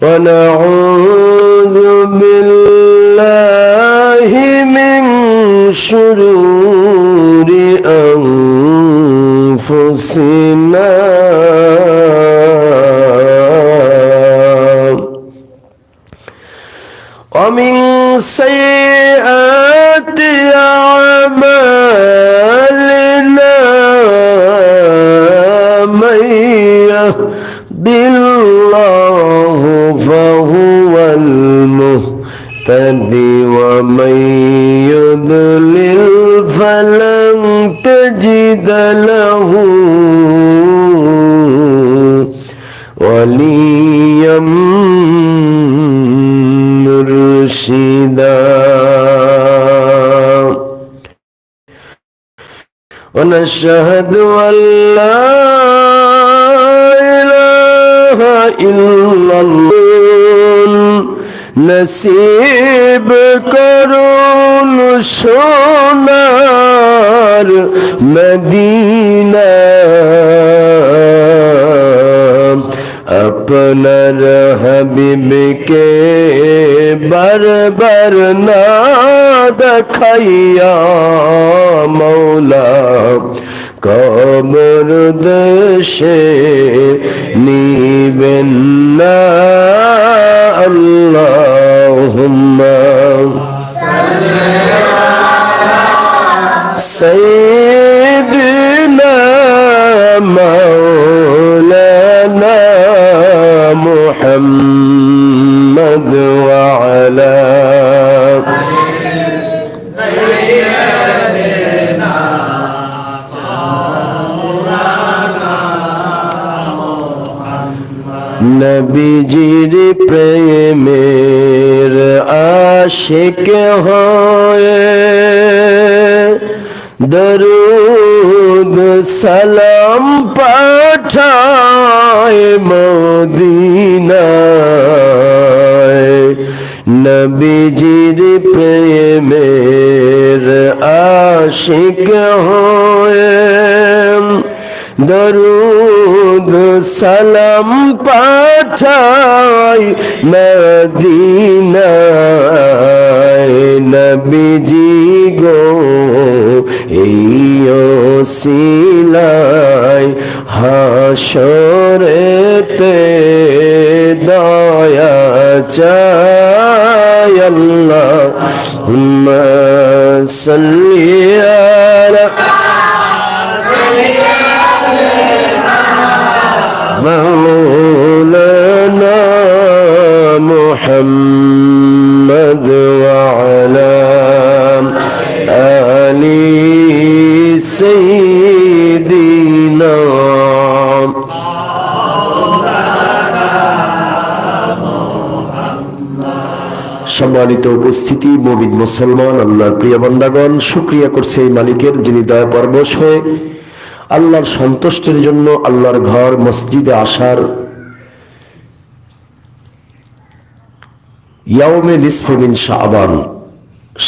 ونعوذ بالله من شرور أنفسنا ومن سيئات أعمالنا من يهد الله فهو المهتدي ومن يضلل فلن تجد له وليا مرشدا ونشهد أن لا إله إلا الله نصيب করুন সোনার মদিনা আপনার হাবিবকে বারবার না দেখাইয়া মৌলা কবর দেশে নিবেন না আল্লাহুম্মা সাইয়্যিদিনা মাওলানা মুহাম্মদ ওয়া আলা নবীজির প্রেমের আশিক হয়ে দরুদ সালাম পাঠায় মদিনায় নবীজির প্রেমের আশিক হয়ে দরুদ সালাম পাঠাই মদিনায় নবীজি গো এই ওসিলায় হাশরেতে দয়া চাই আল্লাহুম্মা সাল্লি আলা مولانا محمد وعلى آل سيدنا সম্মানিত উপস্থিতি মুমিন মুসলমান আল্লাহর প্রিয় বান্দাগণ, শুকরিয়া করছে এই মালিকের যিনি দয়া পরবশ হয়ে আল্লাহর সন্তুষ্টির জন্য আল্লাহর ঘর মসজিদে আসার ইয়াউমে নিসফে মিন শাবান,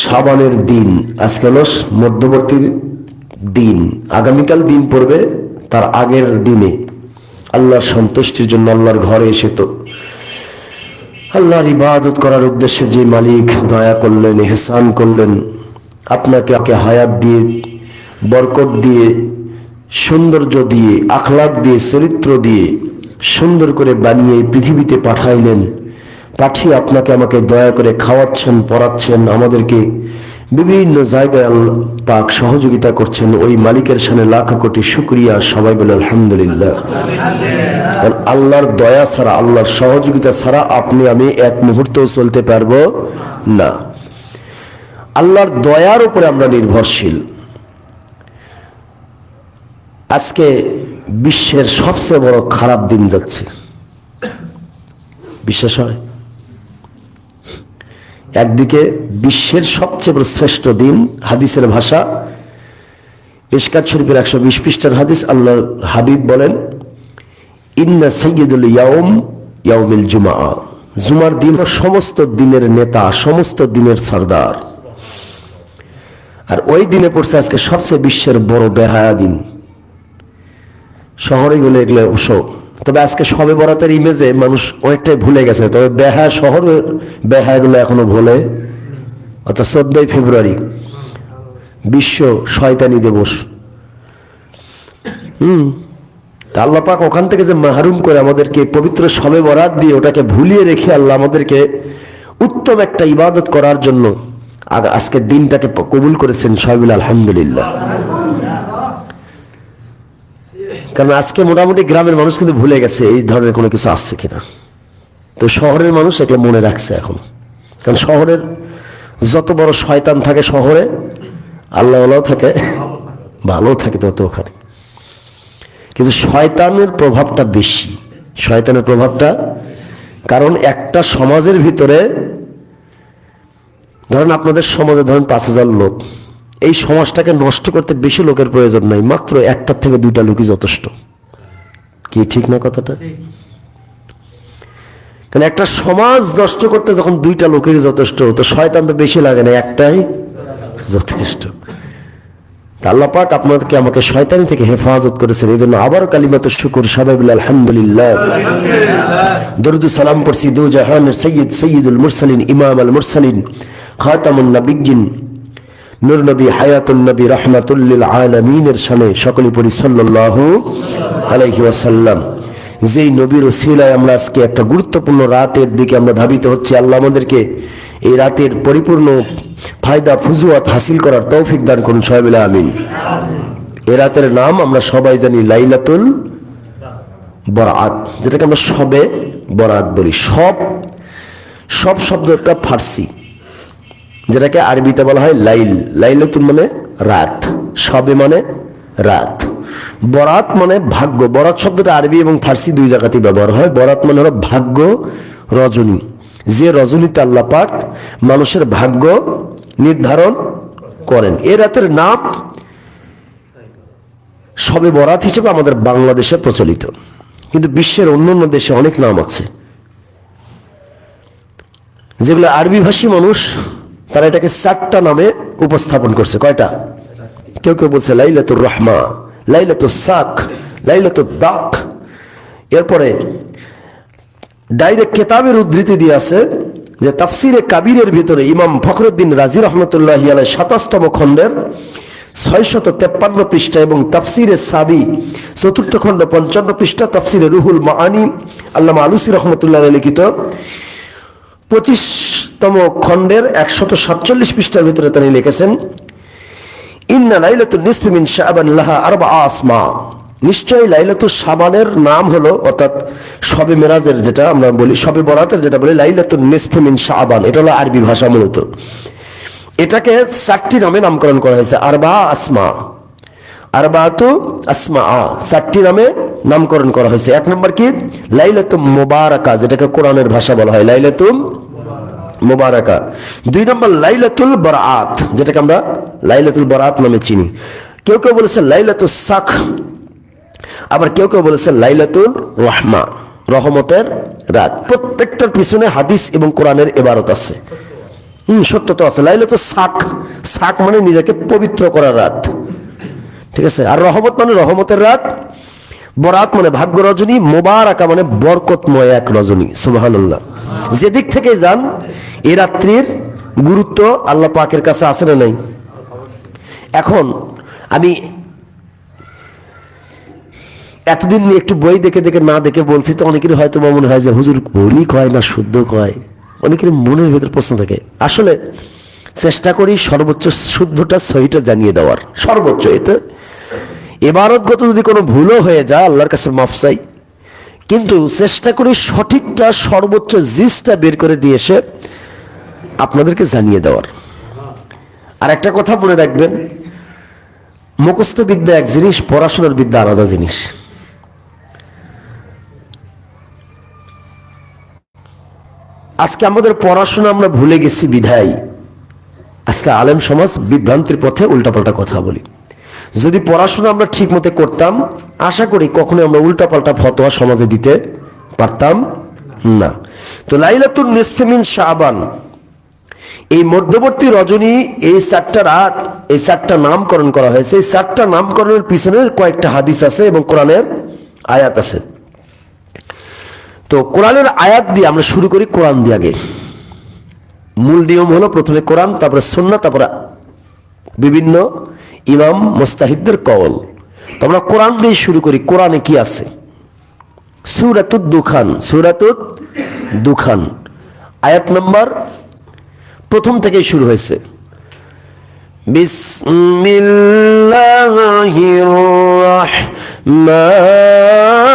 শাবানের দিন, আজকে হলো মধ্যবর্তী দিন, আগামীকাল দিন পড়বে তার আগের দিনে আল্লাহর সন্তুষ্টির জন্য আল্লাহর ঘরে এসে তো আল্লাহর ইবাদত করার উদ্দেশ্যে যে মালিক দয়া করলেন, ইহসান করলেন, আপনাকে হায়াত দিয়ে, বরকত দিয়ে, সৌন্দর্য দিয়ে, আখলাক দিয়ে, চরিত্র দিয়ে সুন্দর করে বানিয়ে পৃথিবীতে পাঠাইলেন। পাঠিয়ে আপনাকে আমাকে দয়া করে খাওয়াচ্ছেন, পড়াচ্ছেন, আমাদেরকে বিভিন্ন জায়গায় আল্লাহ পাক সহযোগিতা করছেন। ওই মালিকের সামনে লাখ কোটি শুকরিয়া। সবাই বলে আলহামদুলিল্লাহ। আল্লাহর দয়া ছাড়া, আল্লাহর সহযোগিতা ছাড়া আপনি আমি এক মুহূর্তও চলতে পারবো না। আল্লাহর দয়ার উপরে আমরা নির্ভরশীল। আজকে বিশ্বের সবচেয়ে বড় খারাপ দিন যাচ্ছে, বিশ্বাস হয়? একদিকে বিশ্বের সবচেয়ে বড় শ্রেষ্ঠ দিন, হাদিসের ভাষা মিশকাত শরীফের 120 পৃষ্ঠার হাদিস, আল্লাহর হাবিব বলেন, ইন্না সাইয়্যিদুল ইয়াউম ইয়াউমুল জুমআ, জুমার দিন সমস্ত দিনের নেতা, সমস্ত দিনের সরদার। আর ওই দিনে পড়ছে আজকে সবচেয়ে বিশ্বের বড় বেহায়া দিন। শহরে গেলে এগুলো অবশ্য, তবে আজকে শবে বরাতের ইমেজে মানুষ অনেকটাই ভুলে গেছে, তবে বেহায়া শহরের বেহায়াগুলো এখনো ভোলে। অর্থাৎ 14ই ফেব্রুয়ারি বিশ্ব শয়তানি দিবস। আল্লাহ পাক ওখান থেকে যে মাহরুম করে আমাদেরকে পবিত্র শবে বরাত দিয়ে ওটাকে ভুলিয়ে রেখে আল্লাহ আমাদেরকে উত্তম একটা ইবাদত করার জন্য আজকের দিনটাকে কবুল করেছেন। সবাই আলহামদুলিল্লাহ। কারণ আজকে মোটামুটি গ্রামের মানুষ কিন্তু ভুলে গেছে এই ধরনের কোনো কিছু আসছে কিনা। তো শহরের মানুষ এগুলো মনে রাখছে এখন, কারণ শহরের যত বড় শয়তান থাকে শহরে, আল্লাহওয়ালাও থাকে, ভালো থাকে তত ওখানে। কিন্তু শয়তানের প্রভাবটা বেশি, শয়তানের প্রভাবটা, কারণ একটা সমাজের ভিতরে ধরেন আপনাদের সমাজে ধরেন 5,000 লোক, এই সমাজটাকে নষ্ট করতে বেশি লোকের প্রয়োজন নাই, মাত্র 1টা থেকে 2টা লোকই যথেষ্ট। কি ঠিক না কথাটা? কারণ একটা সমাজ নষ্ট করতে যখন 2টা লোকেরই যথেষ্ট, তো শয়তান তো বেশি লাগে না, একটাই যথেষ্ট। আল্লাহ পাক আপনাদেরকে আমাকে শয়তানি থেকে হেফাজত করেছেন, এই জন্য আবারও কালিমাত শুকর সবাই বলে আলহামদুলিল্লাহ। দরুদ সালাম পড়ছি দু জাহানের সৈয়দ সৈয়দুল মুরসালিন ইমাম আল মুরসালিন খাতামুন নবিয়্যিন নূর নবী হায়াতুন নবী রাহমাতুল লিল আলামিনের শানে সকলে পড়ি সাল্লাল্লাহু আলাইহি ওয়াসাল্লাম। যেই নবীর ওসিলায় আমরা আজকে একটা গুরুত্বপূর্ণ রাতের দিকে আমরা ধাবিত হচ্ছি। আল্লাহ আমাদেরকে এই রাতের পরিপূর্ণ ফায়দা ফুজুয়াত হাসিল করার তৌফিক দান করুন সবাই বলে আমিন। এই রাতের নাম আমরা সবাই জানি লাইলাতুল বরাত, যেটাকে আমরা শবে বরাত বলি। সব শব্দটা ফার্সি, যেটাকে আরবিতে বলা হয় লাইল। লাইলাতুল মানে রাত, শবে মানে রাত, বরাত মানে ভাগ্য। বরাত শব্দটা আরবি এবং ফার্সি 2 জায়গাতেই ব্যবহার হয়। বরাত মানে হলো ভাগ্য, রজনী, যে রজনীতে আল্লাহ পাক মানুষের ভাগ্য নির্ধারণ করেন। এ রাতের নাম শবে বরাত হিসেবে আমাদের বাংলাদেশে প্রচলিত, কিন্তু বিশ্বের অন্যান্য দেশে অনেক নাম আছে, যেগুলো আরবি ভাষী মানুষ তারা এটাকে 4টা নামে উপস্থাপন করছে। কয়টা? কেউ কেউ বলছে লাইলাতুর রহমা, লাইলাতুস সাক, লাইলাতুদ দাক। এরপরে ডাইরেক্ট কেতাবের উদ্ধৃতি দিয়ে আছে যে তাফসিরে কাবিরের ভিতরে ইমাম ফখরুদ্দিন রাজি রহমতুল্লাহি আলাইহি 27তম খণ্ডের 653 পৃষ্ঠা এবং তাফসিরে সাবি 4th খণ্ড 55 পৃষ্ঠা, তাফসিরে রুহুল মাআনি আল্লামা আলুসি রহমতুল্লাহ আলাইহি লিখিত 25তম খণ্ডের 147 পৃষ্ঠার ভিতরে তিনি লিখেছেন ইন্না লাইলাতুন নিসফি মিন শাবান লাহা 4 আসমা। নিশ্চয়ই লাইলাতুল শাবানের নাম হলো, অর্থাৎ শবে মেরাজের যেটা আমরা বলি, শবে বরাতের যেটা বলি লাইলাতুন নিসফি মিন শাবান, এটা হলো আরবি ভাষা মূলত। এটাকে 4টি নামে নামকরণ করা হয়েছে, আরবা আসমা, আরবাতু আসমা, 4টি নামে নামকরণ করা হয়েছে। 1 নম্বর কি লাইলাতুল মুবারাকা, যেটাকে কোরআনের ভাষা বলা হয় লাইলাতুল মুবারাকা। 2 নম্বর লাইলাতুল বরাত, যেটাকে আমরা লাইলাতুল বরাত নামে চিনি। কেউ কেউ বলেছে লাইলাতুস সাক, আবার কেউ কেউ বলেছে লাইলাতুল রহমা, রহমতের রাত। প্রত্যেকটার পিছনে হাদিস এবং কোরআনের ইবারত আছে, সত্য তো আছে। লাইলাতুস সাক, সাক মানে নিজেকে পবিত্র করার রাত, ঠিক আছে। আর রহমত মানে রহমতের রাত, বরাত মানে ভাগ্য রজনী, মুবারাকা মানে বরকতময় এক রজনী। সুবহানাল্লাহ। যেদিক থেকে যান এই রাত্রির গুরুত্ব আল্লাহ পাকের কাছে আছে না নাই? এখন আমি এতদিন একটু বই দেখে দেখে না দেখে বলছি, তো অনেকের হয়তো মনে হয় যে হুজুর ভুলই কয় না শুদ্ধ কয়, অনেকের মনের ভেতর প্রশ্ন থাকে। আসলে চেষ্টা করি সর্বোচ্চ শুদ্ধটা সহিটা জানিয়ে দেওয়ার, সর্বোচ্চ। এতে ইবারতগত যদি কোনো ভুলও হয়ে যায় আল্লাহর কাছে মাফ চাই, কিন্তু চেষ্টা করি সঠিকটা সর্বোচ্চ জিসটা বের করে দিয়ে এসে আপনাদেরকে জানিয়ে দেওয়ার। আর একটা কথা মনে রাখবেন, মুখস্থ বিদ্যা এক জিনিস, পড়াশোনার বিদ্যা আলাদা জিনিস। আজকে আমাদের পড়াশোনা আমরা ভুলে গেছি বিধায় আজকে আলেম সমাজ বিভ্রান্তির পথে উল্টাপাল্টা কথা বলি। যদি পড়াশোনা আমরা ঠিক মতো করতাম, আশা করি কখনো আমরা উল্টাপাল্টা ফতোয়া সমাজে দিতে পারতাম না। তো লাইলাতুন নিসফি মিন শাবান, এই মধ্যবর্তী রজনী, এই 4টা রাত, এই 4টা নামকরণ করা হয়েছে। এই 4টা নামকরণের পিছনে কয়েকটা হাদিস আছে এবং কোরআনের আয়াত আছে। তো কোরআনের আয়াত দিয়ে আমরা শুরু করি, কোরআন দিয়ে আগে। মূল নিয়ম হলো প্রথমে কোরআন, তারপরে সুন্নাহ, তারপরে বিভিন্ন ইমাম মুস্তাহিদদের কওল। তো আমরা কোরআন দিয়ে শুরু করি। কোরআনে কি আছে? সূরাতুদ দুখান, সূরাতুদ দুখান আয়াত নম্বর প্রথম থেকেই শুরু হয়েছে। বিসমিল্লাহির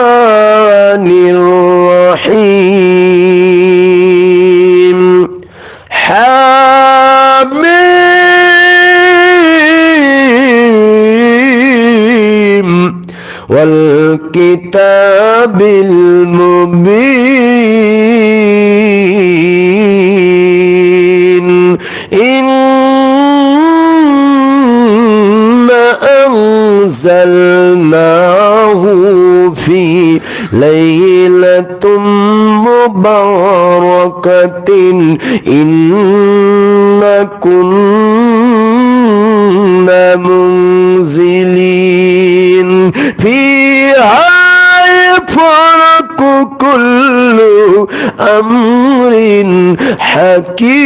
রাহমানির রাহিম। হামিম ওয়াল কিতাবিল মুবিন। ইন্না আনজালনাহু ফি লাইলাতুম মুবারাকাতিন ইন্না কুন্না মুনজিলিন ফিহা ইয়াফরাকু কুল্লু আমরিন হাকীম।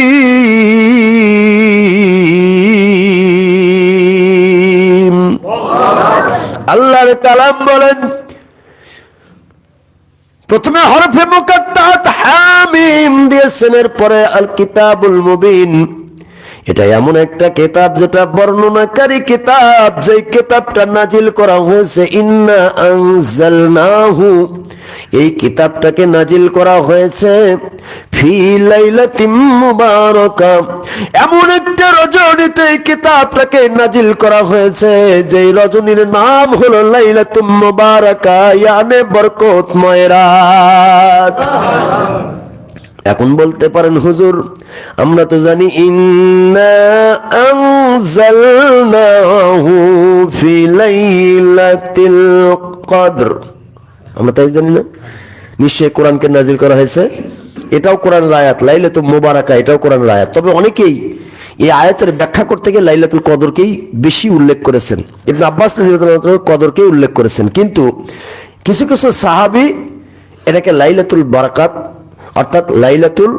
আল্লাহর কালাম বলেন, প্রথমে হরফে মুকাত্তাত হামিম দিয়েছেন, এরপরে আল কিতাবুল মুবিন। এটা এমন একটা কিতাব যেটা বর্ণনাকারী কিতাব, যে কিতাবটা নাজিল করা হয়েছে। ইন্না আনজালনাহু, এই কিতাবটাকে নাজিল করা হয়েছে ফি লাইলাতিম মুবারাকা, এমন একটা রজনীতে এই কিতাবটাকে নাজিল করা হয়েছে, যে রজনীর নাম হলো লাইলাতুম মুবারাকা, ইয়ানে বরকতময় রাত। এখন বলতে পারেন, হুজুর আমরা তো জানি ইন্না আনজালনাহু ফি লাইলাতিল কদর, আমরা তাই জানি না? নিশ্চয়ই কোরআনকে নাজিল করা হয়েছে, এটাও কোরআনের আয়াত। লাইলাতুল মুবারাকা, এটাও কোরআনের আয়াত। তবে অনেকেই এই আয়াতের ব্যাখ্যা করতে গিয়ে লাইলাতুল কদরকেই বেশি উল্লেখ করেছেন। ইবনে আব্বাস রাদিয়াল্লাহু আনহু কদরকেই উল্লেখ করেছেন, কিন্তু কিছু কিছু সাহাবী এটাকে লাইলাতুল বারাকাত অর্থাৎ লাইলাতুল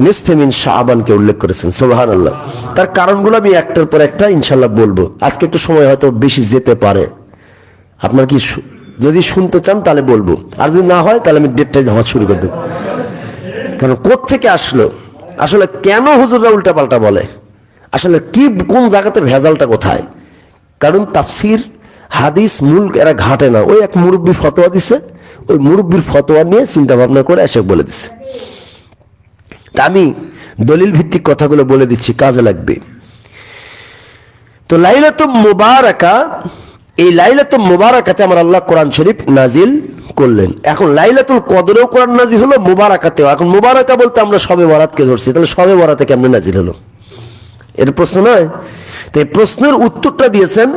নিসফে মিন শাবানকে উল্লেখ করেছেন। সুবহানাল্লাহ। তার কারণগুলো আমি একটার পর একটা ইনশাআল্লাহ বলবো। আজকে একটু সময় হয়তো বেশি যেতে পারে, আপনার কি যদি শুনতে চান তাহলে বলবো, আর যদি না হয় তাহলে আমি ডেটটা জমা শুরু করে দেবো। কারণ কোত্থেকে আসলো, আসলে কেন হুজুররা উল্টা পাল্টা বলে, আসলে কি কোন জায়গাতে ভেজালটা কোথায়? কারণ তাফসির হাদিস মূল এরা ঘাটে না। ওই এক মুরব্বী ফতোয়া দিছে, ওই মুরব্বীর ফতোয়া নিয়ে চিন্তা ভাবনা করে এসে বলে দিচ্ছে। তা আমি দলিল ভিত্তিক কথাগুলো বলে দিচ্ছি, কাজে লাগবে। তো লাইলাতুল মুবারাকা, এই লাইলাতুল মুবারাকাতে আমার আল্লাহ কোরআন শরীফ নাজিল করলেন। এখন লাইলাতুল কদরেও কোরআন নাজিল হলো, মুবারাকাতেও। এখন মুবারাকা বলতে আমরা শবে বরাতকে ধরছি, তাহলে শবে বরাতে কেমনে নাজিল হলো? এর প্রশ্ন নয়। তো এই প্রশ্নের উত্তরটা দিয়েছেন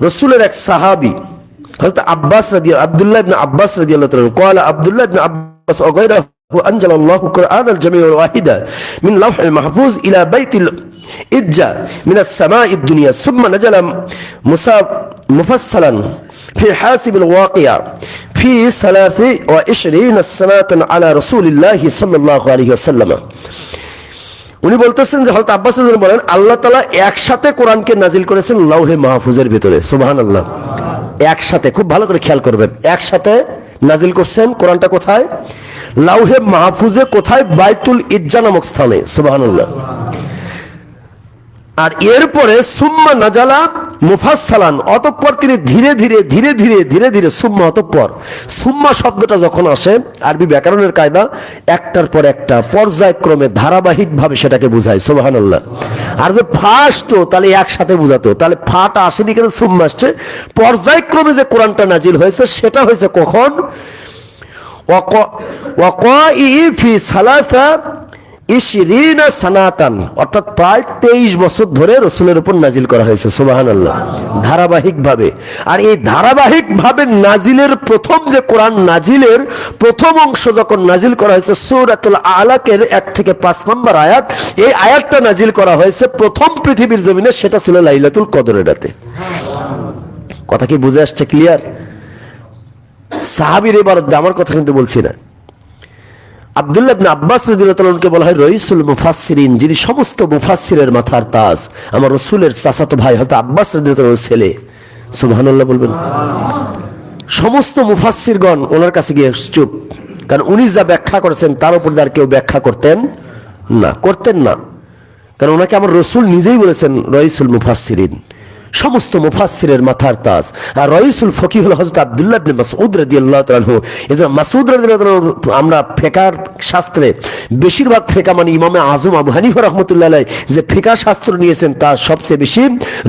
রাসূলের এক সাহাবী হযরত আব্বাস রাদিয়াল্লাহু, আব্দুল্লাহ ইবনে আব্বাস রাদিয়াল্লাহু তাআলা। ক্বালা আব্দুল্লাহ ইবনে আব্বাস ওয়াগাইরাহু আনজালাল্লাহু কুরআনাল জামিউল ওয়াহিদা মিন লাওহিল মাহফুজ ইলা বাইতিল ইজ্জা মিনাস সামাঈদ দুনিয়া সুম্মা নাজালা মুফassalan في حاسب الواقع في 23 سنة على رسول الله صلى الله عليه وسلم। উনি বলতেছেন যে হযরত আব্বাস রাদিয়াল্লাহু বলেন, আল্লাহ তাআলা একসাথে কোরআনকে নাজিল করেছেন লাওহে মাহফুজের ভিতরে। সুবহানাল্লাহ। একসাথে, খুব ভালো করে খেয়াল করবেন, একসাথে নাজিল করছেন কোরআনটা। কোথায়? লাওহে মাহফুজে। কোথায়? বাইতুল ইজ্জা নামক স্থানে। সুবহানাল্লাহ। আর এরপরে সুম্মা নাজালা মুফাসসালান, অতঃপর তিনি ধীরে ধীরে ধীরে ধীরে ধীরে ধীরে, সুম্মা অতঃপর। সুম্মা শব্দটা যখন আসে আরবি ব্যাকরণের কায়দা, একটার পর একটা পর্যায়ক্রমে ধারাবাহিকভাবে সেটাকে বোঝায়। সুবহানাল্লাহ। আর যে ফার্স্ট তো তাহলে একসাথে বোঝাতো, তাহলে ফাটা আসেনি কেন, সুম্মা আসছে। পর্যায়ক্রমে যে কোরআনটা নাজিল হয়েছে সেটা হয়েছে কখন? ওয়াকাই ফি সালাসা ইশরিনা সানাতান, অর্থাৎ প্রায় 23 বছর ধরে রসুলের উপর নাজিল করা হয়েছে। সুবহানাল্লাহ, ধারাবাহিকভাবে। আর এই ধারাবাহিকভাবে নাজিলের প্রথম যে কোরআন নাজিলের প্রথম অংশ যখন নাজিল করা হয়েছে সূরাতুল আলাকের 1 থেকে 5 নম্বর আয়াত, এই আয়াতটা নাজিল করা হয়েছে প্রথম পৃথিবীর জমিনে, সেটা ছিল লাইলাতুল কদরের রাতে। কথা কি বুঝে আসছে? ক্লিয়ার? সাহাবীর ইবারত, আমার কথা কিন্তু বলছি না। আব্দুল্লাহ ইবনে আব্বাস রাদিয়াল্লাহু তাআলাকে বলা হয় রাইসুল মুফাসসিরিন, যিনি সমস্ত মুফাসসিরের মাথার তাজ। আমার রাসূলের চাচাতো ভাই হযরত আব্বাস রাদিয়াল্লাহু তাআলার ছেলে। সুবহানাল্লাহ বলবেন। সমস্ত মুফাসসিরগণ ওনার কাছে গিয়ে চুপ, কারণ উনি যা ব্যাখ্যা করেছেন তার উপর আর কেউ ব্যাখ্যা করতেন না, কারণ ওনাকে আমার রাসূল নিজেই বলেছেন রাইসুল মুফাসসিরিন, সমস্ত মুফাসসিরের মাথার তাজ। আর রাইসুল ফকিহ হল হযরত আব্দুল্লাহ ইবনে মাসউদ রাদিয়াল্লাহু তাআলা আনহু। এজন্য মাসউদ রাদিয়াল্লাহু তাআলা, আমরা ফিকহ শাস্ত্রে বেশিরভাগ ফিকহ মানে ইমামে আযম আবু হানিফা রাহমাতুল্লাহ আলাইহি যে ফিকহ শাস্ত্র নিয়েছেন তার সবচেয়ে বেশি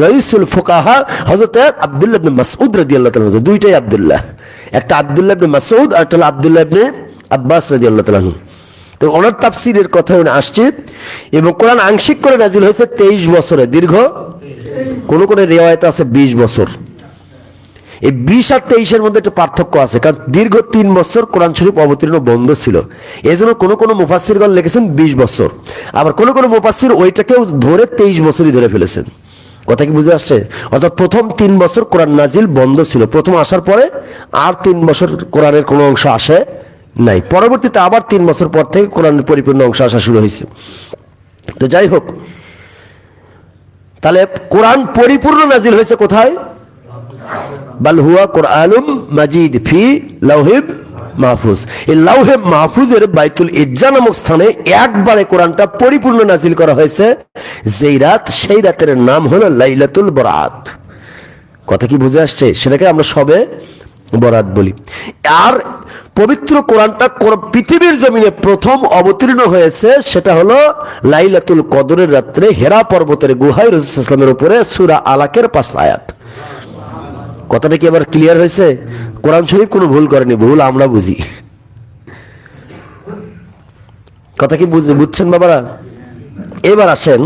রাইসুল ফুকাহা হযরত আব্দুল্লাহ ইবনে মাসউদ রাদিয়াল্লাহু তাআলা। দুইটাই আব্দুল্লাহ, একটা আব্দুল্লাহ ইবনে মাসউদ আর একটা আব্দুল্লাহ ইবনে আব্বাস রাদিয়াল্লাহু তাআলা আনহু। তো ওনার তাফসীরের কথা আসছে। এবং কোরআন আংশিক করে নাজিল হয়েছে 23 বছরে, দীর্ঘ কোন রিওয়ায়েতে আছে 20 বছর। এই 20 আর 23 এর মধ্যে একটা পার্থক্য আছে, কারণ দীর্ঘ 3 বছর কোরআন শরীফ অবতীর্ণ বন্ধ ছিল। এজন্য কোন মুফাসসিরগণ লিখেছেন 20 বছর, আবার কোন মুফাসসির ওইটাকেও ধরে 23 বছরই ধরে ফেলেছেন। কথা কি বুঝে আসছে? অর্থাৎ প্রথম 3 বছর কোরআন নাজিল বন্ধ ছিল, প্রথম আসার পরে আর 3 বছর কোরআনের কোনো অংশ আসে নাই। পরবর্তীতে আবার 3 বছর পর থেকে কোরআনের পরিপূর্ণ অংশ আসা শুরু হয়েছে। তো যাই হোক, তাহলে কোরআন পরিপূর্ণ নাজিল হয়েছে কোথায়? বাল হুয়া কুরআনুম মাজিদ ফি লাউহিব মাহফুজ। এই লাউহে মাহফুজের বাইতুল ইজ্জা নামক স্থানে একবারে কোরআনটা পরিপূর্ণ নাজিল করা হয়েছে। যেই রাত, সেই রাতের নাম হলো লাইলাতুল বরাত। কথা কি বুঝে আসছে? সেটাকে আমরা সবে বরাত বলি। আর পবিত্র কোরআনটা পৃথিবীর জমিনে প্রথম অবতীর্ণ হয়েছে, সেটা হলো লাইলাতুল কদরের রাত্রে হেরা পর্বতের গুহায় রাসূল সাল্লাল্লাহু আলাইহি ওয়াসাল্লামের উপরে সূরা আলাকের 5 আয়াত। কথাটা কি এবার ক্লিয়ার হয়েছে? কোরআন শরীফ কোনো ভুল করেনি, ভুল আমরা বুঝি। কথা কি বুঝছেন বাবারা? এবার আসেন,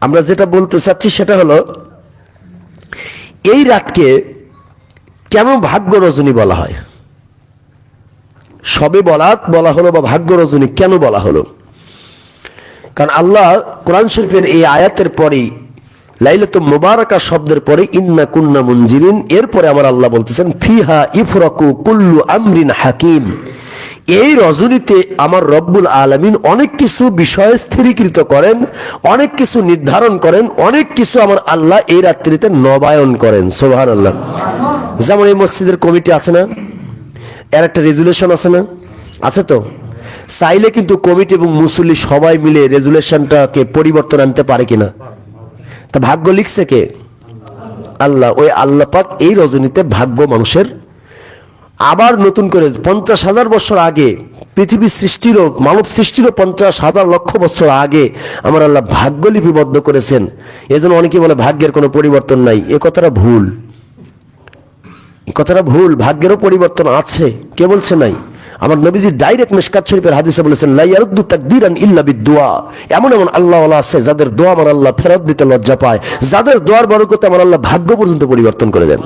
আমরা যেটা বলতে চাচ্ছি সেটা হলো এই রাতকে কেন ভাগ্য রজনী বলা হয়? শবে বরাত বলা হলো বা ভাগ্য রজনী কেন বলা হলো? কারণ আল্লাহ কোরআন শরীফের এই আয়াতের পরেই, লাইলাতুল মুবারাকা শব্দের পরে ইন্না কুন্না মুনজিরিন, এরপরে আমার আল্লাহ বলতেছেন ফিহা ইফরাকু কুল্লু আমরিন হাকিম। এই রজনীতে আমার রব্বুল আলামিন অনেক কিছু বিষয় স্থিরীকৃত করেন, অনেক কিছু নির্ধারণ করেন, অনেক কিছু আমার আল্লাহ এই রাত্রিতে নবায়ন করেন। সুবহানাল্লাহ। যেমন এই মসজিদের কমিটি আছে না, এর একটা রেজুলেশন আছে না? আছে তো। চাইলে কিন্তু কমিটি এবং মুসল্লি সবাই মিলে রেজুলেশনটাকে পরিবর্তন আনতে পারে কিনা? তা ভাগ্য লিখছে কে? আল্লাহ। ওই আল্লাহ পাক এই রজনীতে ভাগ্য মানুষের আবার নতুন করে 50,000 বছর আগে, পৃথিবী সৃষ্টিরও, মানব সৃষ্টিরও 50,000 লক্ষ বছর আগে আমার আল্লাহ ভাগ্য লিপিবদ্ধ করেছেন। এজন্য অনেকে বলে ভাগ্যের কোনো পরিবর্তন নাই। এ কথাটা ভুল, কথাটা ভুল। ভাগ্যেরও পরিবর্তন আছে, কে বলছে নাই? আমার নবীজি ডাইরেক্ট মিশকাত শরীফের হাদিসে বলেছেন লা ইয়ারুদ্দু তাকদীরান ইল্লা বিদুআ। এমন এমন আল্লাহ ওয়ালা আছে যাদের দোয়া আমার আল্লাহ ফেরত দিতে লজ্জা পায়, যাদের দোয়ার বরকতে আমার আল্লাহ ভাগ্য পর্যন্ত পরিবর্তন করে দেন।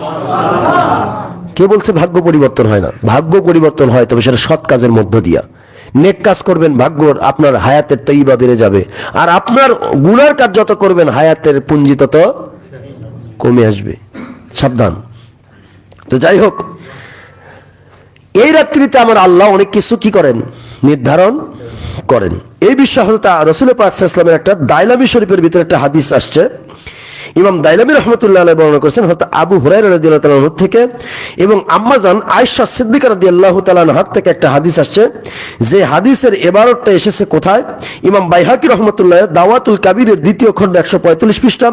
কে বলছে ভাগ্য পরিবর্তন হয় না? ভাগ্য পরিবর্তন হয়, তবে সেটা সৎ কাজের মধ্য দিয়া। নেক কাজ করবেন, ভাগ্য আপনার হায়াতের তৈবা বেড়ে যাবে। আর আপনার গুনার কাজ যত করবেন, হায়াতের পুঞ্জি তত কমে আসবে। সাবধান। তো যাই হোক, এই রাত্রিতে আমার আল্লাহ অনেক কিছু কি করেন? নির্ধারণ করেন। এই বিষয়ে হযরত রাসূল পাক সাল্লাল্লাহু আলাইহি ওয়াসাল্লামের একটা দাইলামি শরীফের ভিতরে একটা হাদিস আসছে। ইমাম দাইলামি রাহমাতুল্লাহ আলাইহি বর্ণনা করেছেন হযরত আবু হুরায়রা রাদিয়াল্লাহু তাআলা আনহু থেকে, এবং আম্মা জান আয়েশা সিদ্দিকা রাদিয়াল্লাহু তাআলা আনহা থেকে একটা হাদিস আসছে, যে হাদিসের ইবারতটা এসেছে কোথায়? ইমাম বাইহাকি রাহমাতুল্লাহ দাওয়াতুল কাবীরের 2য় খণ্ড 145 পৃষ্ঠা,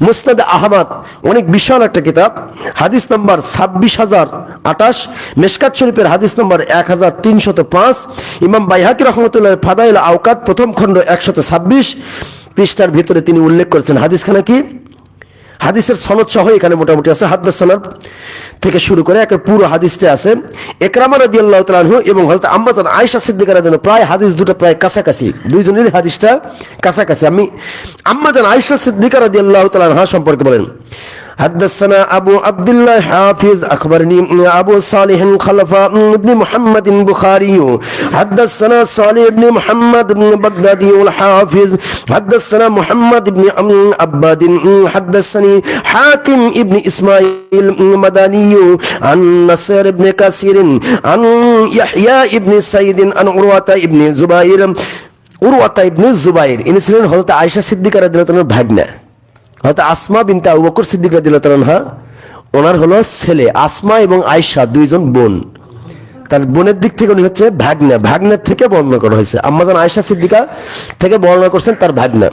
মুসনাদ আহমদ, অনেক বিশাল একটা কিতাব, হাদিস নাম্বার 26,028, মিশকাত শরীফের হাদিস নাম্বার 1305, ইমাম বাইহাকি রাহমাতুল্লাহ ফাদাইল আওকাত 1ম খণ্ড 126 পৃষ্ঠার ভিতরে তিনি উল্লেখ করেছেন। হাদিসখানা কি? হাদিসের সনদ সহ এখানে মোটামুটি আছে, হাদদাসানা থেকে শুরু করে একটা পুরো হাদিসটা আছে। ইকরামা রাদিয়াল্লাহু তাআলা আনহু এবং হযরত আম্মা জান আয়েশা সিদ্দিকা রাদিয়াল্লাহু আনহা প্রায় হাদিস দুটো প্রায় কাছাকাছি, দুইজনের হাদিসটা কাছাকাছি। আমি আম্মা জান আয়েশা সিদ্দিকা রাদিয়াল্লাহু তাআলা আনহা সম্পর্কে বলেন, حدثنا أبو عبد الله حافظ أخبرني أبو صالح خلفا بن محمد البخاري حدثنا صالح بن محمد بن بغدادي الحافظ حدثنا محمد بن عباد حدثني حاتم ابن إسماعيل مداني عن نصر بن كثير عن يحيى ابن سعيد عن عروة ابن زبير ইনি ছিলেন হযরত আয়েশা সিদ্দিকা রাদিয়াল্লাহু তাআলার ভাগ্না। হয়তো আসমা বিনতে আবু বকর সিদ্দিক রাদিয়াল্লাহু তাআলা আনহা ওনার হলো ছেলে, আসমা এবং আয়েশা দুইজন বোন, তার বোনের দিক থেকে উনি হচ্ছে ভাগ্না, ভাগ্নের থেকে বর্ণনা করা হয়েছে। আম্মা জান আয়েশা সিদ্দিকা থেকে বর্ণনা করছেন তার ভাগ্না।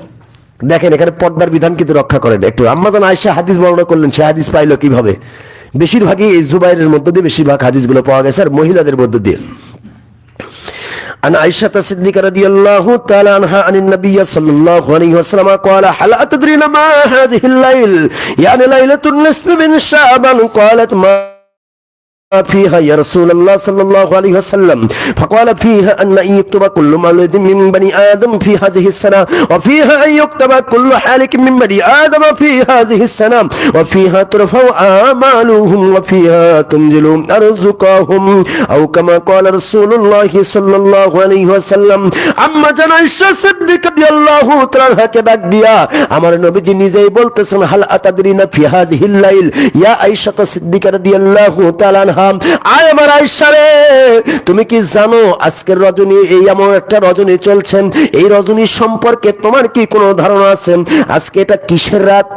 দেখেন এখানে পর্দার বিধান কিন্তু রক্ষা করেন একটু। আম্মা জান আয়েশা হাদিস বর্ণনা করলেন, সে হাদিস পাইলো কিভাবে? বেশিরভাগই এই জুবাইরের মধ্য দিয়ে বেশিরভাগ হাদিসগুলো পাওয়া গেছে, আর মহিলাদের মধ্য দিয়ে। عن عائشة الصديقة رضي الله تعالى عنها عن النبي صلى الله عليه وسلم قال هل أتدرين ما هذه الليل يعني ليلة النصف من شعبان قالت ما فيها يا رسول الله صلى الله عليه وسلم فقال فيها أن يكتب كل مولود من بني آدم في هذه السنة وفيها أن يكتب كل حالك من بني آدم في هذه السنة وفيها ترفع آمالهم وفيها تنزل أرزقهم أو كما قال رسول الله صلى الله عليه وسلم আম্মা জান আয়েশা সিদ্দিকা রাদিয়াল্লাহু তাআলা কে ডাক দিয়া আমার নবীজি নিজেই বলতেছেন হাল আতাদরিনা ফি হাযিহিল লাইল ইয়া আয়েশা সিদ্দিকা রাদিয়াল্লাহু তাআলা আয় আমার আয়েশা রে, তুমি কি জানো আজকের রজনী এই এমন একটা রজনী চলছেন, এই রজনী সম্পর্কে তোমার কি কোনো ধারণা আছে? আজকে এটা কিসের রাত?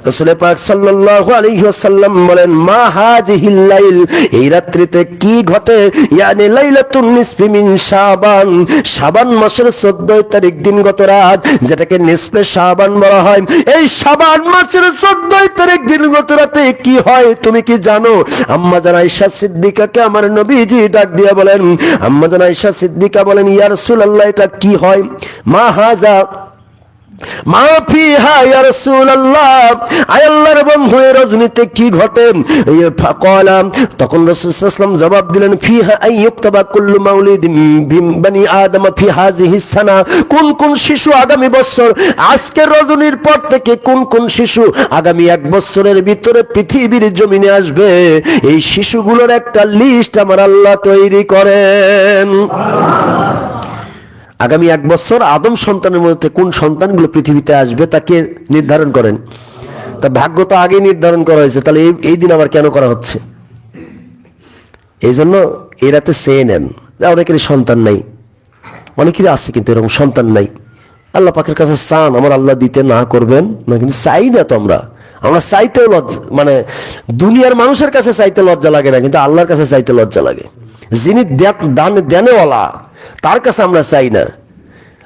রাসূল পাক সাল্লাল্লাহু আলাইহি ওয়াসাল্লাম বলেন মা হাযিহিল লাইল, এই রাত্রিতে কি ঘটে? ইয়ানি লাইলাতুন নিসফি মিন শাবান, শাবান মাসের 14 তারিখ দিনগত রাত, যেটাকে নিসফে শাবান বলা হয়। এই শাবান মাসের 14 তারিখ দিনগত রাতে কি হয় তুমি কি জানো? আম্মা জান আয়েশা সিদ্দিকাকে আমার নবীজি ডাক দিয়া বলেন, আম্মা জান আয়েশা সিদ্দিকা বলেন ইয়া রাসূলুল্লাহ এটা কি হয়? মা হাযা মা ফিহা ইয়া রাসূলুল্লাহ, আয় আল্লাহর বন্ধু এই রজনীতে কি ঘটে? ফাকালা, তখন রাসূল সাল্লাল্লাহু আলাইহি ওয়াসাল্লাম জবাব দিলেন ফিহা আইয়ুক্তাবা কুল্লু মাউলিদিন বিন বনি আদম ফি হাযিহিস সানা, কোন কোন শিশু আগামী বছর আজকের রজনীর পর থেকে কোন কোন শিশু আগামী এক বছরের ভিতরে পৃথিবীর জমিনে আসবে, এই শিশুগুলোর একটা লিস্ট আমার আল্লাহ তৈরি করেন। আগামী এক বছর আদম সন্তানের মধ্যে কোন সন্তানগুলো পৃথিবীতে আসবে তাকে নির্ধারণ করেন। তা ভাগ্য তো আগেই নির্ধারণ করা হয়েছে, তাহলে এই দিন আবার কেন করা হচ্ছে? এই জন্য এই রাতে চেয়ে নেন। অনেকেরই সন্তান নাই, অনেকেরই আছে কিন্তু এরকম সন্তান নাই। আল্লাহ পাকের কাছে চান, আমার আল্লাহ দিতে না করবেন না, কিন্তু চাই না তো আমরা চাইতেও লজ্জা, মানে দুনিয়ার মানুষের কাছে চাইতে লজ্জা লাগে না, কিন্তু আল্লাহর কাছে চাইতে লজ্জা লাগে। যিনি দেনেওয়ালা তার কাছে আমরা চাই না,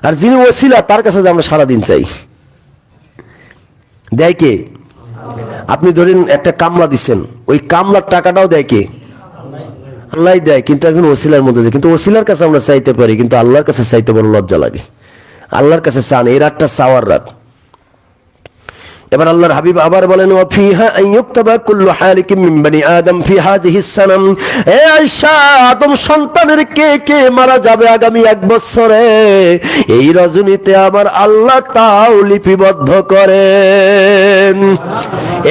আর যিনি ওসিলা তার কাছে আমরা সারাদিন চাই। দেয় কে? আপনি ধরেন একটা কামলা দিচ্ছেন, ওই কামলার টাকাটাও দেয় কে? আল্লাহ দেয়, কিন্তু একজন ওসিলার মধ্যে দেয়। কিন্তু ওসিলার কাছে আমরা চাইতে পারি, কিন্তু আল্লাহর কাছে চাইতে বড় লজ্জা লাগে। আল্লাহর কাছে চান, এই রাতটা চাওয়ার রাত। এবার আল্লাহর হাবিব আবার বলেন ওয়াফিহা আইয়ুক্তাবা কুল্লু হালিকিম মিন বনি আদম ফি হাযিহিস সানাম, এ আয়েশা আদম সন্তানের কে কে মারা যাবে আগামী এক বছরে, এই রজনীতে আমার আল্লাহ তাও লিপিবদ্ধ করেন।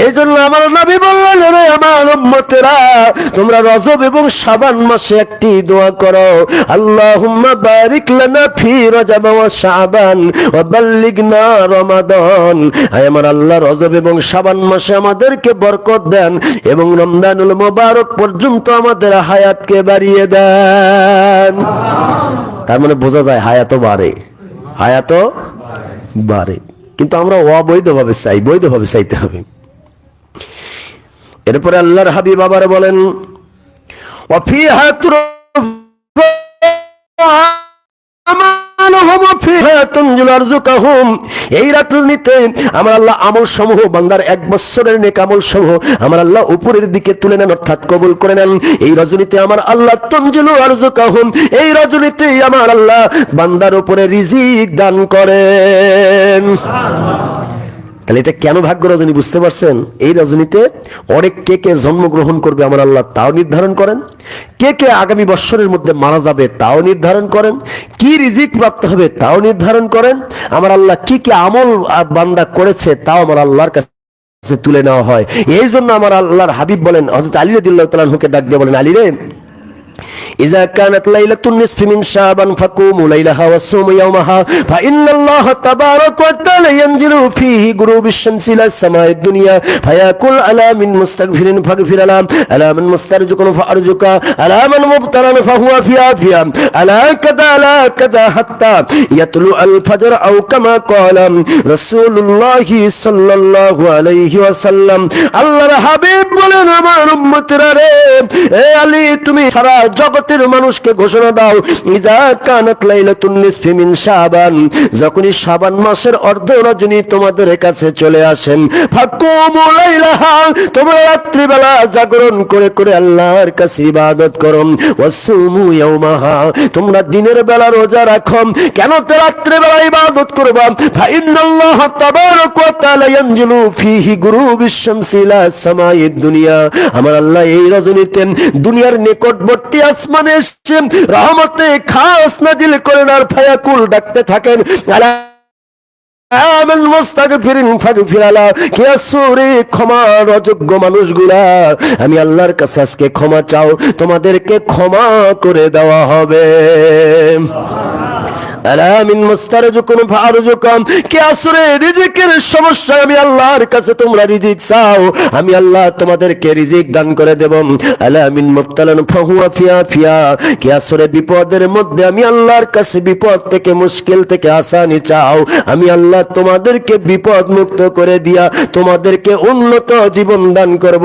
এই জন্য আমার নবী বললেন রে আমার উম্মতেরা, তোমরা রজব এবং শাবান মাসে একটি দোয়া করো, আল্লাহুম্মা বারিক লানা ফি রজব ওয়া শাবান ওয়া বাল্লিগনা রমাদান, আয় আমার আল্লাহ রজব এবং শাবান মাসে আমাদেরকে বরকত দেন এবং রমজানুল মুবারক পর্যন্ত আমাদের হায়াতকে বাড়িয়ে দেন। তার মানে বোঝা যায় হায়াতও বাড়ে, কিন্তু আমরা অবৈধভাবে চাই, বৈধভাবে চাইতে হবে। এরপরে আল্লাহর হাবিব আবার বলেন ওয়াফিহা এই রাত্রিতে আমার আল্লাহ আমল সমূহ বান্দার এক বছরের নেক আমল সমূহ আমার আল্লাহ উপরের দিকে তুলে নেন, অর্থাৎ কবুল করে নেন। এই রজনীতে আমার আল্লাহ তানজিলু আরজুকাহুম, এই রজনীতে আমার আল্লাহ বান্দার উপরে রিজিক দান করেন। তাহলে এটা কেন ভাগ্য রজনী বুঝতে পারছেন? এই রজনীতে অনেক কে কে জন্মগ্রহণ করবে আমার আল্লাহ তাও নির্ধারণ করেন, কে কে আগামী বৎসরের মধ্যে মারা যাবে তাও নির্ধারণ করেন, কি রিজিক প্রাপ্ত হবে তাও নির্ধারণ করেন, আমার আল্লাহ কি কি আমল বান্দা করেছে তাও আমার আল্লাহর কাছে তুলে নেওয়া হয়। এই জন্য আমার আল্লাহর হাবিব বলেন, হযরত আলী রাদিয়াল্লাহু তাআলা আনহুকে ডাক দিয়ে বলেন, আলী রে, إذا كانت ليلة النصف من شعبان فقوموا ليلها وصوموا يومها فإن الله تبارك وتعالى ينزل فيه غروب الشمس إلى السماء الدنيا فيقول ألا من مستغفر فاغفر له ألا من مسترزق فأرزق ألا من مبتلى فهو في عافية ألا كذا حتى يطلع الفجر أو كما قال رسول الله صلى الله عليه وسلم। আল্লাহর হাবিব বলেন, আমার উম্মতেরা রে, এ আলী তুমি সারা জগতের মানুষকে ঘোষণা দাও, ইজা কানাত লাইলাতুন নিসফি মিন শাবান, যখনই শাবান মাসের অর্ধ রজনী তোমাদের কাছে চলে আসেন, ফাকুমু লাইলাহা, তোমরা রাত্রি বেলা জাগরণ করে করে আল্লাহর কাছে ইবাদত করো, ওয়াসুমু ইয়াওমাহা, তোমরা দিনের বেলা রোজা রাখো। কেন তো রাত্রি বেলা ইবাদত করবা? ফাইন্নাল্লাহ তাবারাকা ওয়া তাআলা ইয়ানজিলু ফীহি গুরুবিশ শামসি ইলা সামাইদ দুনিয়া, আমার আল্লাহ এই রজনীতে দুনিয়ার নিকটবর্তী আসমানে এসে রহমতে খাস নাজিল করেন আর ফায়াকুল ডাকতে থাকেন, আলা আমান মুস্তাগফিরিন ফাগফির আলা, কে আসুরে ক্ষমার অযোগ্য মানুষগুলা, আমি আল্লাহর কাছে আজকে ক্ষমা চাও, তোমাদেরকে ক্ষমা করে দেওয়া হবে। আলামিন মুস্তারজুকুন ফারজুকুম, কে আসরে রিজিকের সমস্যা, আমি আল্লাহর কাছে তোমরা রিজিক চাও, আমি আল্লাহ তোমাদেরকে রিজিক দান করে দেব। আলামিন মুবতালান ফাহুয়া ফিয়া, কে আসরে বিপদের মধ্যে আমি আল্লাহর কাছে বিপদ থেকে মুশকিল থেকে আসানি চাও, আমি আল্লাহ তোমাদেরকে বিপদ মুক্ত করে দিয়া তোমাদেরকে উন্নত জীবন দান করব।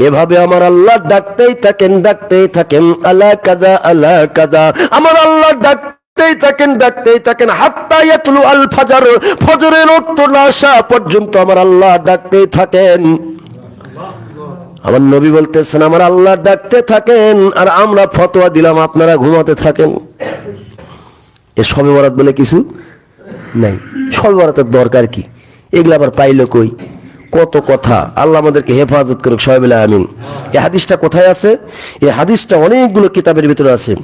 এভাবে আমার আল্লাহ ডাকতেই থাকেন আলা কাযা, আমার আল্লাহ ডাকতেই থাকেন হাত্তা ইয়াতলু আল ফাজর, ফজরের রক্ত না আসা পর্যন্ত আমার আল্লাহ ডাকতেই থাকেন। আমার নবী বলতেছেন, আমার আল্লাহ ডাকতে থাকেন আর আমরা ফতোয়া দিলাম, আপনারা ঘুমাতে থাকেন। এ শবে বরাত বলে কিছু নাই, শবে বরাতের দরকার কি? এগুলো আবার পাইলো কই? কত কথা। আল্লাহ আমাদেরকে হেফাজত করুক, সবাই বলে আমিন। এই হাদিসটা কোথায় আছে? এই হাদিসটা অনেকগুলো কিতাবের ভিতরে আছে।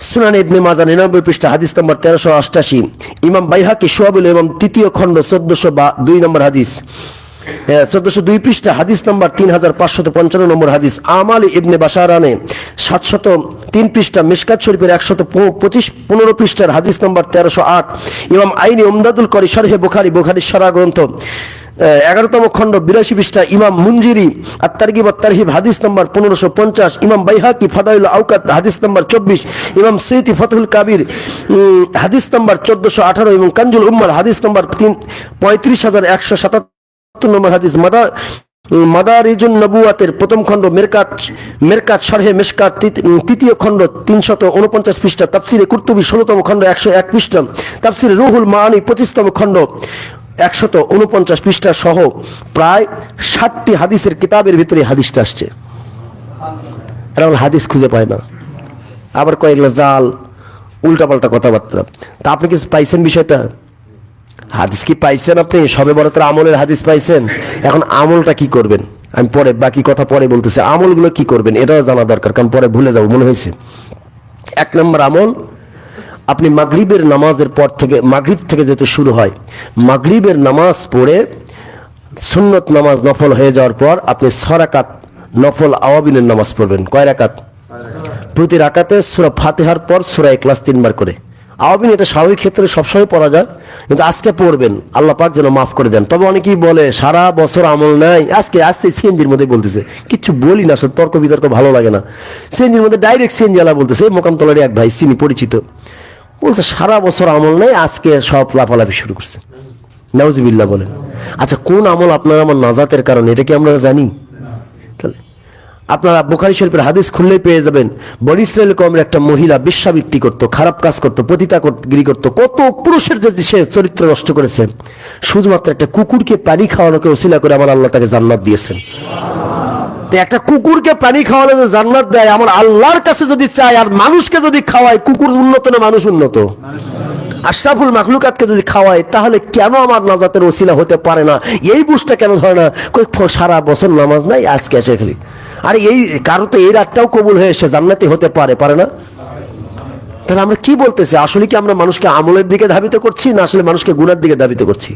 সুনান ইবনে মাজাহ 99 পৃষ্ঠা হাদিস নম্বর 1388, ইমাম বাইহাকি শুআবুল ইমাম 3য় খণ্ড 1402 নম্বর হাদিস, 1402 পৃষ্ঠা হাদিস নম্বর 3555 নম্বর হাদিস, আমাল ইবনে বাশারানে 703 পৃষ্ঠা, মিশকাত শরীফের 115 পৃষ্ঠার হাদিস নম্বর 1308, ইমাম আইনি উমদাতুল করি শরহে বুখারীর শরহ গ্রন্থ 11তম খণ্ড 82 পৃষ্ঠা, ইমাম মুনজিরি আত-তারগিব ওয়াত-তারহিব হাদিস নম্বর 1550, ইমাম বাইহাকি ফাদাইল আওকাত হাদিস নম্বর 24, ইমাম সুয়ুতি ফাতহুল কাবির হাদিস নম্বর 1418 এবং কানজুল উম্মাল হাদিস নম্বর 35177 নম্বর হাদিস, মাদারিজুন নবুওয়াতের প্রথম খণ্ড, মেরকাত শরহে মিশকাত 3য় খণ্ড 349 পৃষ্ঠা, তাফসিরে কুরতুবী 16তম খণ্ড 101 পৃষ্ঠা, তাফসিরে রুহুল মাআনি 25তম খণ্ড 149 পৃষ্ঠা সহ প্রায় 60টি হাদিসের কিতাবের ভিতরে হাদিসটা আসছে। এরা হাদিস খুঁজে পায় না, আবার কয়েকগুলো জাল উল্টাপাল্টা কথাবার্তা। তা আপনি কিছু পাইছেন বিষয়টা? হাদিস কি পাইছেন আপনি? শবে বরাতের আমলের হাদিস পাইছেন? এখন আমলটা কি করবেন আমি পরে বাকি কথা পরে বলতেছি। আমলগুলো কি করবেন এটাও জানা দরকার, কারণ পরে ভুলে যাবো মনে হয়েছে। 1 নম্বর আমল, আপনি মাগরিবের নামাজের পর থেকে, মাগরিব থেকে যেহেতু শুরু হয়, মাগরিবের নামাজ পড়ে সুন্নত নামাজ নফল হয়ে যাওয়ার পর আপনি 6 রাকাত নফল আওয়াবিনের নামাজ পড়বেন। কয় রাকাত? প্রতি রাকাতে সূরা ফাতিহার পর সূরা ইখলাস 3 বার করে। আওয়াবিন এটা স্বাভাবিক ক্ষেত্রে সবসময় পড়া যায়, কিন্তু আজকে পড়বেন, আল্লাহ পাক যেন মাফ করে দেন। তবে অনেকেই বলে সারা বছর আমল নাই, আজকে সিএনজির মধ্যে বলতেছে, কিছু বলি না, আসলে তর্ক বিতর্ক ভালো লাগে না। সিএনজির মধ্যে ডাইরেক্ট সিএনজি আলা বলতেছে, মোকামতলারই এক ভাই চিনি পরিচিত, বলছে সারা বছর আমল নাই, আজকে সব লাফালাফি শুরু করছে। নাউজুবিল্লাহ বলেন। আচ্ছা, কোন আমল আপনার আমার নাজাতের কারণ, এটা কি আমরা জানি? তাহলে আপনারা বুখারী শরীফের হাদিস খুললেই পেয়ে যাবেন, বনী ইসরাইল কওমের একটা মহিলা বেশ্যাবৃত্তি করতো, খারাপ কাজ করতো, পতিতাগিরি করতো, কত পুরুষের যে সে চরিত্র নষ্ট করেছে, শুধুমাত্র একটা কুকুরকে পানি খাওয়ানোকে ওসিলা করে আমার আল্লাহ তাকে জান্নাত দিয়েছেন। একটা কুকুরকে পানি খাওয়ালে যে জান্নাত দেয়, আমার আল্লাহর কাছে যদি চাই আর মানুষকে যদি খাওয়ায়, কুকুর উন্নত না মানুষ উন্নত? আশরাফুল মাখলুকাতকে যদি খাওয়ায় তাহলে কেন আমার নাজাতের ওসিলা হতে পারে না? এই বুঝটা কেন ধরে না? সারা বছর নামাজ নাই, আজকে এসে খালি। আর এই কারো তো এই রাতটাও কবুল হয়ে এসে জান্নাতি হতে পারে, পারে না? তাহলে আমরা কি বলতেছি? আসলে কি আমরা মানুষকে আমলের দিকে ধাবিত করছি, না আসলে মানুষকে গুনার দিকে ধাবিত করছি?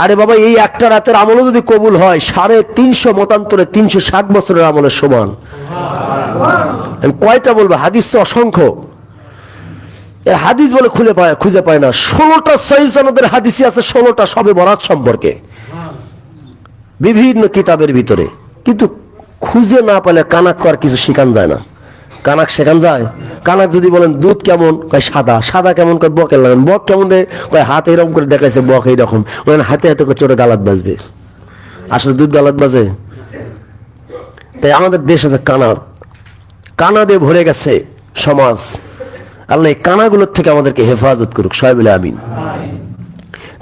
আরে বাবা, এই একটা রাতের আমলও যদি কবুল হয় 350 মতান্তরে 360 বছরের আমলের সমান। আমি কয়টা বলবো? হাদিস তো অসংখ্য। এর হাদিস বলে খুঁজে পায় না। 16টা সহিহ সনদের হাদিসই আছে, 16টা শবে বরাত সম্পর্কে বিভিন্ন কিতাবের ভিতরে। কিন্তু খুঁজে না পেলে কানাক তো আর কিছু শেখান যায় না। কানাক শেখান যায়? কানাক যদি বলেন দুধ কেমন, কয় সাদা। সাদা কেমন, কয় বকের লাগান। বক কেমন রে, কয় হাত এরকম করে দেখাইছে বক এইরকম। ওখানে হাতে হাতে করে চোরে গালাত বাজবে। আসলে দুধ গালাত বাজে? তাই আমাদের দেশ আছে কানা দিয়ে ভরে গেছে সমাজ। আল্লাহ এই কানাগুলোর থেকে আমাদেরকে হেফাজত করুক, সবাই বলে আমিন।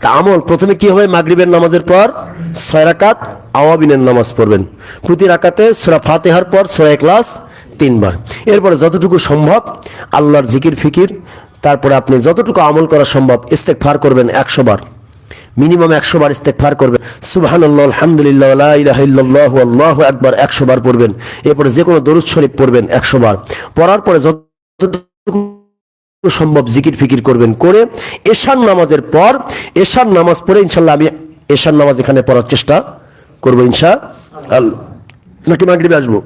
তা আমল প্রথমে কি হবে? মাগরিবের নামাজের পর 6 রাকাত আওয়াবিনের নামাজ পড়বেন। প্রতি রাকাতে সূরা ফাতিহার পর সূরা ইখলাস 3 বার। এরপরে যতটুকু সম্ভব আল্লাহর জিকির ফিকির, তারপরে আপনি যতটুকু আমল করা সম্ভব ইস্তেগফার করবেন 100 বার, মিনিমাম 100 বার ইস্তেগফার করবেন। সুবহানাল্লাহ, আলহামদুলিল্লাহ, লা ইলাহা ইল্লাল্লাহু আল্লাহু আকবার 100 বার পড়বেন। এরপরে যে কোনো দরুদ শরীফ পড়বেন 100 বার। পড়ার পরে যতটুকু সম্ভব জিকির ফিকির করবেন। করে এশার নামাজের পর, এশার নামাজ পড়ে ইনশাআল্লাহ আমি এশার নামাজ এখানে পড়ার চেষ্টা করবো ইনশাআল্লাহ। নাকি মাগরিবে আসবো?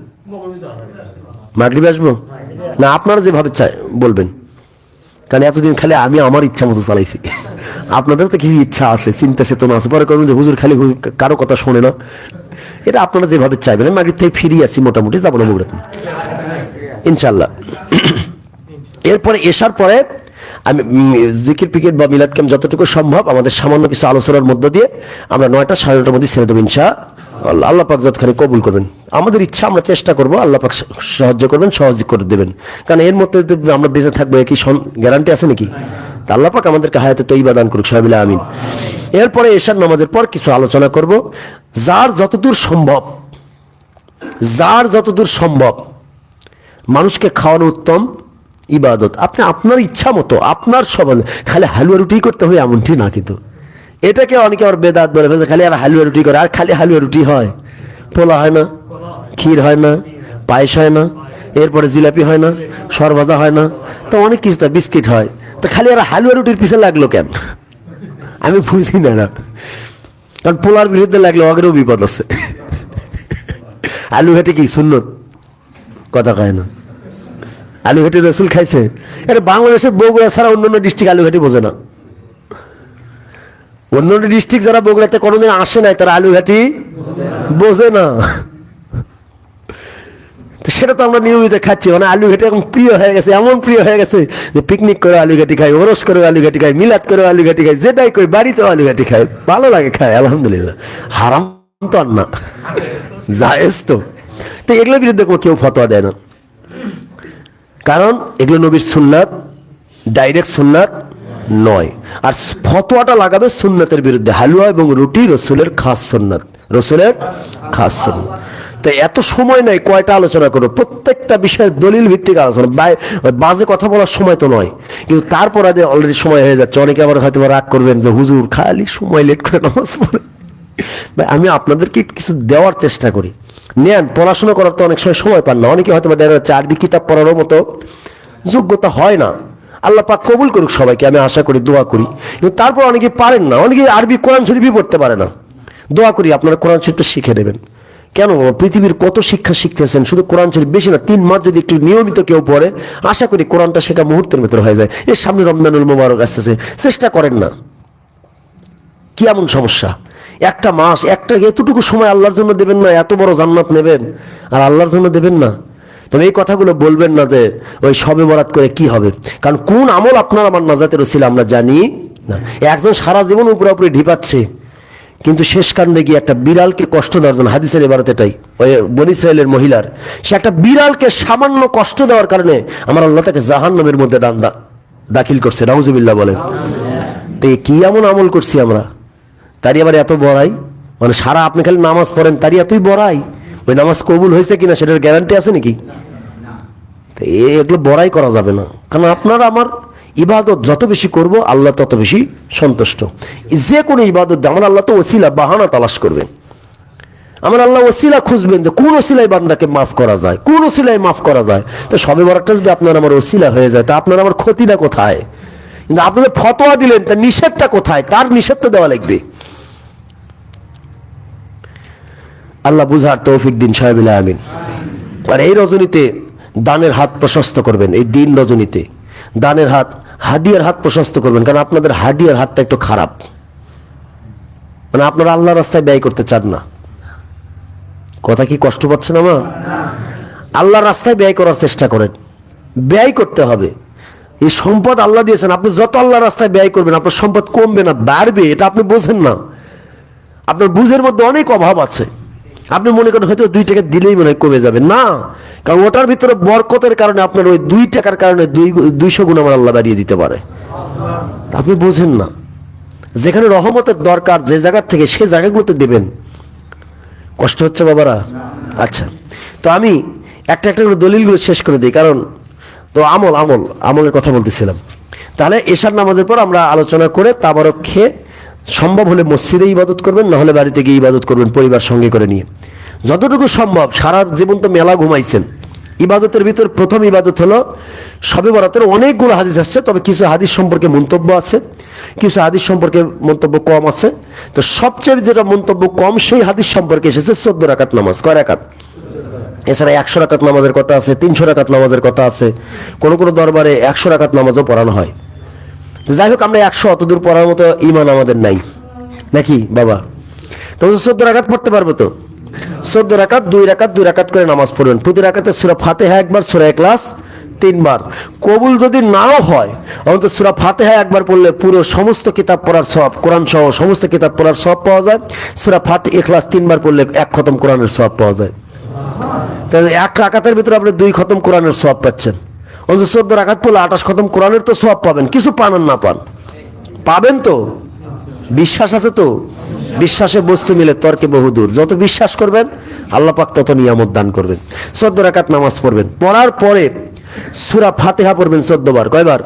মাগরিবে আসবো না, আপনারা যেভাবে চাই বলবেন। কারণ এতদিন খালি আমি আমার ইচ্ছা মতো চালাইছি। আপনাদের তো কিছু ইচ্ছা আছে, চিন্তা চেতনা আছে। পরে করবেন যে হুজুর খালি কারো কথা শোনে না। এটা আপনারা যেভাবে চাইবেন। আমি মাগরিব থেকে ফিরিয়ে আসছি, মোটামুটি যাবো না মুগরাত ইনশাআল্লাহ। এরপরে এশার পরে আমি জিকির পিকির বা মিলাদ ক্যাম্প যতটুকু সম্ভব আমাদের সামান্য কিছু আলোচনার মধ্য দিয়ে আমরা 9টা 9:30 মধ্যে ছেড়ে দেবো ইনশাআল্লাহ। আল্লাহ পাক যতখানি কবুল করবেন। আমাদের ইচ্ছা, আমরা চেষ্টা করবো, আল্লাহ পাক সাহায্য করবেন, সহজ করে দেবেন। কারণ এর মধ্যে আমরা বেঁচে থাকবো কি গ্যারান্টি আছে নাকি? তা আল্লাহ পাক আমাদেরকে হায়াতে তৈবা দান করুক, সবাই মিলে আমিন। এরপরে এশার নামাজের পর কিছু আলোচনা করব। যার যতদূর সম্ভব মানুষকে খাওয়ানো উত্তম ইবাদত। আপনি আপনার ইচ্ছা মতো, আপনার সবাই খালি হালুয়া রুটি করতে হবে এমনটি না। কিন্তু এটাকে অনেকে আবার বেদাত বলে ফেলছে, খালি আর হালুয়া রুটি করে। আর খালি হালুয়া রুটি হয়? পোলা হয় না, ক্ষীর হয় না, পায়েস হয় না, এরপরে জিলাপি হয় না, সরভাজা হয় না, তো অনেক কিছু, বিস্কিট হয়। তো খালি আর হালুয়া রুটির পিছনে লাগলো কেন? আমি বুঝি না। কারণ পোলার বিরুদ্ধে লাগলে আগেরও বিপদ আছে। আলু ঘাটে কি সুন্নত? কথা কয় না। আলু ঘাটি রসুল খাইছে? এটা বাংলাদেশের বগুড়া ছাড়া অন্যান্য ডিস্ট্রিক্ট আলু ঘাটি বোঝে না। অন্যান্য ডিস্ট্রিক্ট যারা বগুড়াতে কোনোদিন আসে নাই তারা আলু ঘাটি বোঝে না। তো সেটা তো আমরা নিয়মিত খাচ্ছি। মানে আলু ঘাটি এখন প্রিয় হয়ে গেছে, এমন প্রিয় হয়ে গেছে যে পিকনিক করে আলু ঘাটি খাই, ওরস করে আলু ঘাটি খাই, মিলাদ করে আলু ঘাটি খাই, যেটাই করি বাড়িতেও আলু ঘাটি খাই। ভালো লাগে, খাই, আলহামদুলিল্লাহ। হারাম তো আর না, জায়েজ তো। তো এগুলোর বিরুদ্ধে কেউ ফতোয়া দেয় না, কারণ এগুলো নবীর সুন্নাত, ডাইরেক্ট সুন্নাত নয়। আর ফতোয়াটা লাগাবে সুন্নাতের বিরুদ্ধে। হালুয়া এবং রুটি রসুলের খাস সুন্নাত, রসুলের খাস সুন্নাত। তো এত সময় নাই কয়টা আলোচনা করবো, প্রত্যেকটা বিষয়ের দলিল ভিত্তিক আলোচনা। বাজে কথা বলার সময় তো নয়, কিন্তু তারপর আজ অলরেডি সময় হয়ে যাচ্ছে। অনেকে আবার হয়তো রাগ করবেন যে হুজুর খালি সময় লেট করে নামাজ পড়ে। আমি আপনাদেরকে কিছু দেওয়ার চেষ্টা করি। নেন, পড়াশোনা করার তো অনেক সময় পান না। অনেকে হয়তো দেখা যাচ্ছে আরবি কিতাব পড়ারও মতো যোগ্যতা হয় না। আল্লাহ পাক কবুল করুক সবাইকে, আমি আশা করি, দোয়া করি। কিন্তু তারপর অনেকে পারেন না, অনেকে আরবি কোরআন শরীফই পড়তে পারে না। দোয়া করি আপনারা কোরআন শরীফটা শিখে নেবেন। কেন? পৃথিবীর কত শিক্ষা শিখতেছেন, শুধু কোরআন শরীফ বেশি না, 3 মাস যদি একটু নিয়মিত কেউ পড়ে, আশা করি কোরআনটা শেখা মুহূর্তের ভিতরে হয়ে যায়। এর সামনে রমজানুল মুবারক আসতেছে, চেষ্টা করেন না। কি এমন সমস্যা? একটা মাস, এতটুকু সময় আল্লাহর জন্য দেবেন না? এত বড় জান্নাত নেবেন আর আল্লাহর জন্য দেবেন না? তবে এই কথাগুলো বলবেন না যে ওই শবে বরাত করে কি হবে। কারণ কোন আমল আপনার আমার নাজাতের ওসিলা আমরা জানি না। একজন সারা জীবন উপরে ঢিপাচ্ছে, কিন্তু শেষ কান্দে গিয়ে একটা বিড়ালকে কষ্ট দেওয়ার জন্য, হাদিসের এবারত এটাই, ওই বনী ইসরাইলের মহিলার, সে একটা বিড়ালকে সামান্য কষ্ট দেওয়ার কারণে আমার আল্লাহ তাকে জাহান্নামের মধ্যে দাখিল করছে। নাউজুবিল্লাহ বলেন। তো কি এমন আমল করছি আমরা, তারই আবার এত বড়াই? মানে সারা আপনি খালি নামাজ পড়েন, তারই এতই বড়াই? ওই নামাজ কবুল হয়েছে কিনা সেটার গ্যারান্টি আছে নাকি? তো এগুলো বড়াই করা যাবে না। কারণ আপনার আমার ইবাদত যত বেশি করব আল্লাহ তত বেশি সন্তুষ্ট। যে কোনো ইবাদত আমার আল্লাহ তো ওসিলা বাহানা তালাশ করবেন, আমার আল্লাহ ওসিলা খুঁজবেন যে কোন ওসিলায় বান্দাকে মাফ করা যায়, কোন ওসিলায় মাফ করা যায়। তো সবে বরাতটা যদি আপনার আমার ওসিলা হয়ে যায়, তা আপনার আমার ক্ষতিটা কোথায়? কিন্তু আপনাদের ফতোয়া দিলেন, তার নিষেধটা কোথায়? তার নিষেধটা দেওয়া লাগবে। আল্লাহ বুঝার তৌফিক দিন সাহেবিল্লাহ আমিন। আর এই রজনীতে দানের হাত প্রশস্ত করবেন, এই দিন রজনীতে দানের হাত, হাদিয়ার হাত প্রশস্ত করবেন, কারণ আপনাদের হাদিয়ার হাতটা একটু খারাপ, মানে আপনারা আল্লাহ রাস্তায় ব্যয় করতে চান না। কথা কি কষ্ট পাচ্ছেন আমার? আল্লাহ রাস্তায় ব্যয় করার চেষ্টা করেন, ব্যয় করতে হবে। এই সম্পদ আল্লাহ দিয়েছেন, আপনি যত আল্লাহ রাস্তায় ব্যয় করবেন আপনার সম্পদ কমবে না বাড়বে, এটা আপনি বোঝেন না। আপনার বুঝের মধ্যে অনেক অভাব আছে। আপনি মনে করেন হয়তো 2 টাকা দিলেই মনে হয় কমে যাবে, না, কারণ ওটার ভিতরে বরকতের কারণে আপনার ওই 2 টাকার কারণে 200 গুণ আমার আল্লাহ বাড়িয়ে দিতে পারে। আপনি বোঝেন না, যেখানে রহমতের দরকার যে জায়গা থেকে সে জায়গাগুলোতে দেবেন। কষ্ট হচ্ছে বাবারা? আচ্ছা, তো আমি একটা একটা করে দলিলগুলো শেষ করে দিই, কারণ তো আমলের কথা বলতেছিলাম। তাহলে এশার নামাজের পর আমরা আলোচনা করে তাবারক খেয়ে সম্ভব হলে মসজিদে ইবাদত করবেন, না হলে বাড়িতে গিয়ে ইবাদত করবেন পরিবার সঙ্গে করে নিয়ে, যতটুকু সম্ভব। সারা জীবন তো মেলা ঘুমাইছেন। ইবাদতের ভিতর প্রথম ইবাদত হলো শবে বরাতের। অনেকগুলো হাদিস আসছে, তবে কিছু হাদিস সম্পর্কে মন্তব্য আছে, কিছু হাদিস সম্পর্কে মন্তব্য কম আছে। তো সবচেয়ে যেটা মন্তব্য কম সেই হাদিস সম্পর্কে এসেছে 14 রাকাত নামাজ। কয় রাকাত? এছাড়া 100 রাকাত নামাজের কথা আছে, 300 রাকাত নামাজের কথা আছে, কোন কোন দরবারে 100 রাকাত নামাজও পড়ানো হয়। যাই হোক, আমরা 100 অতদূর পড়ার মতো ইমান আমাদের নাই, নাকি বাবা? তো 14 রাকাত পড়তে পারবো তো? 14 রাকাত 2 রাকাত করে নামাজ পড়বেন। প্রতি রাকাতে সূরা ফাতিহা একবার, সূরা ইখলাস 3 বার। কবুল যদি নাও হয়, অন্তত সূরা ফাতিহা একবার পড়লে পুরো সমস্ত কিতাব পড়ার সওয়াব, কোরআন সহ সমস্ত কিতাব পড়ার সওয়াব পাওয়া যায়। সূরা ফাতিহা ইখলাস 3 বার পড়লে 1 খতম কোরআনের সওয়াব পাওয়া যায়। তাহলে 1 রাকাতের ভিতরে আপনি 2 খতম কোরআনের সওয়াব পাচ্ছেন। অন্তত 14 রাকাত পড়লে 28 খতম কোরআনের তো সওয়াব পাবেন। কিছু পান আর না পান, পাবেন তো? বিশ্বাস আছে তো? বিশ্বাসে বস্তু মিলে তর্কে বহুদূর। যত বিশ্বাস করবেন আল্লাহ পাক তত নিয়ামত দান করবেন। 14 রাকাত নামাজ পড়বেন, পড়ার পরে সূরা ফাতিহা পড়বেন 14 বার। কয়বার?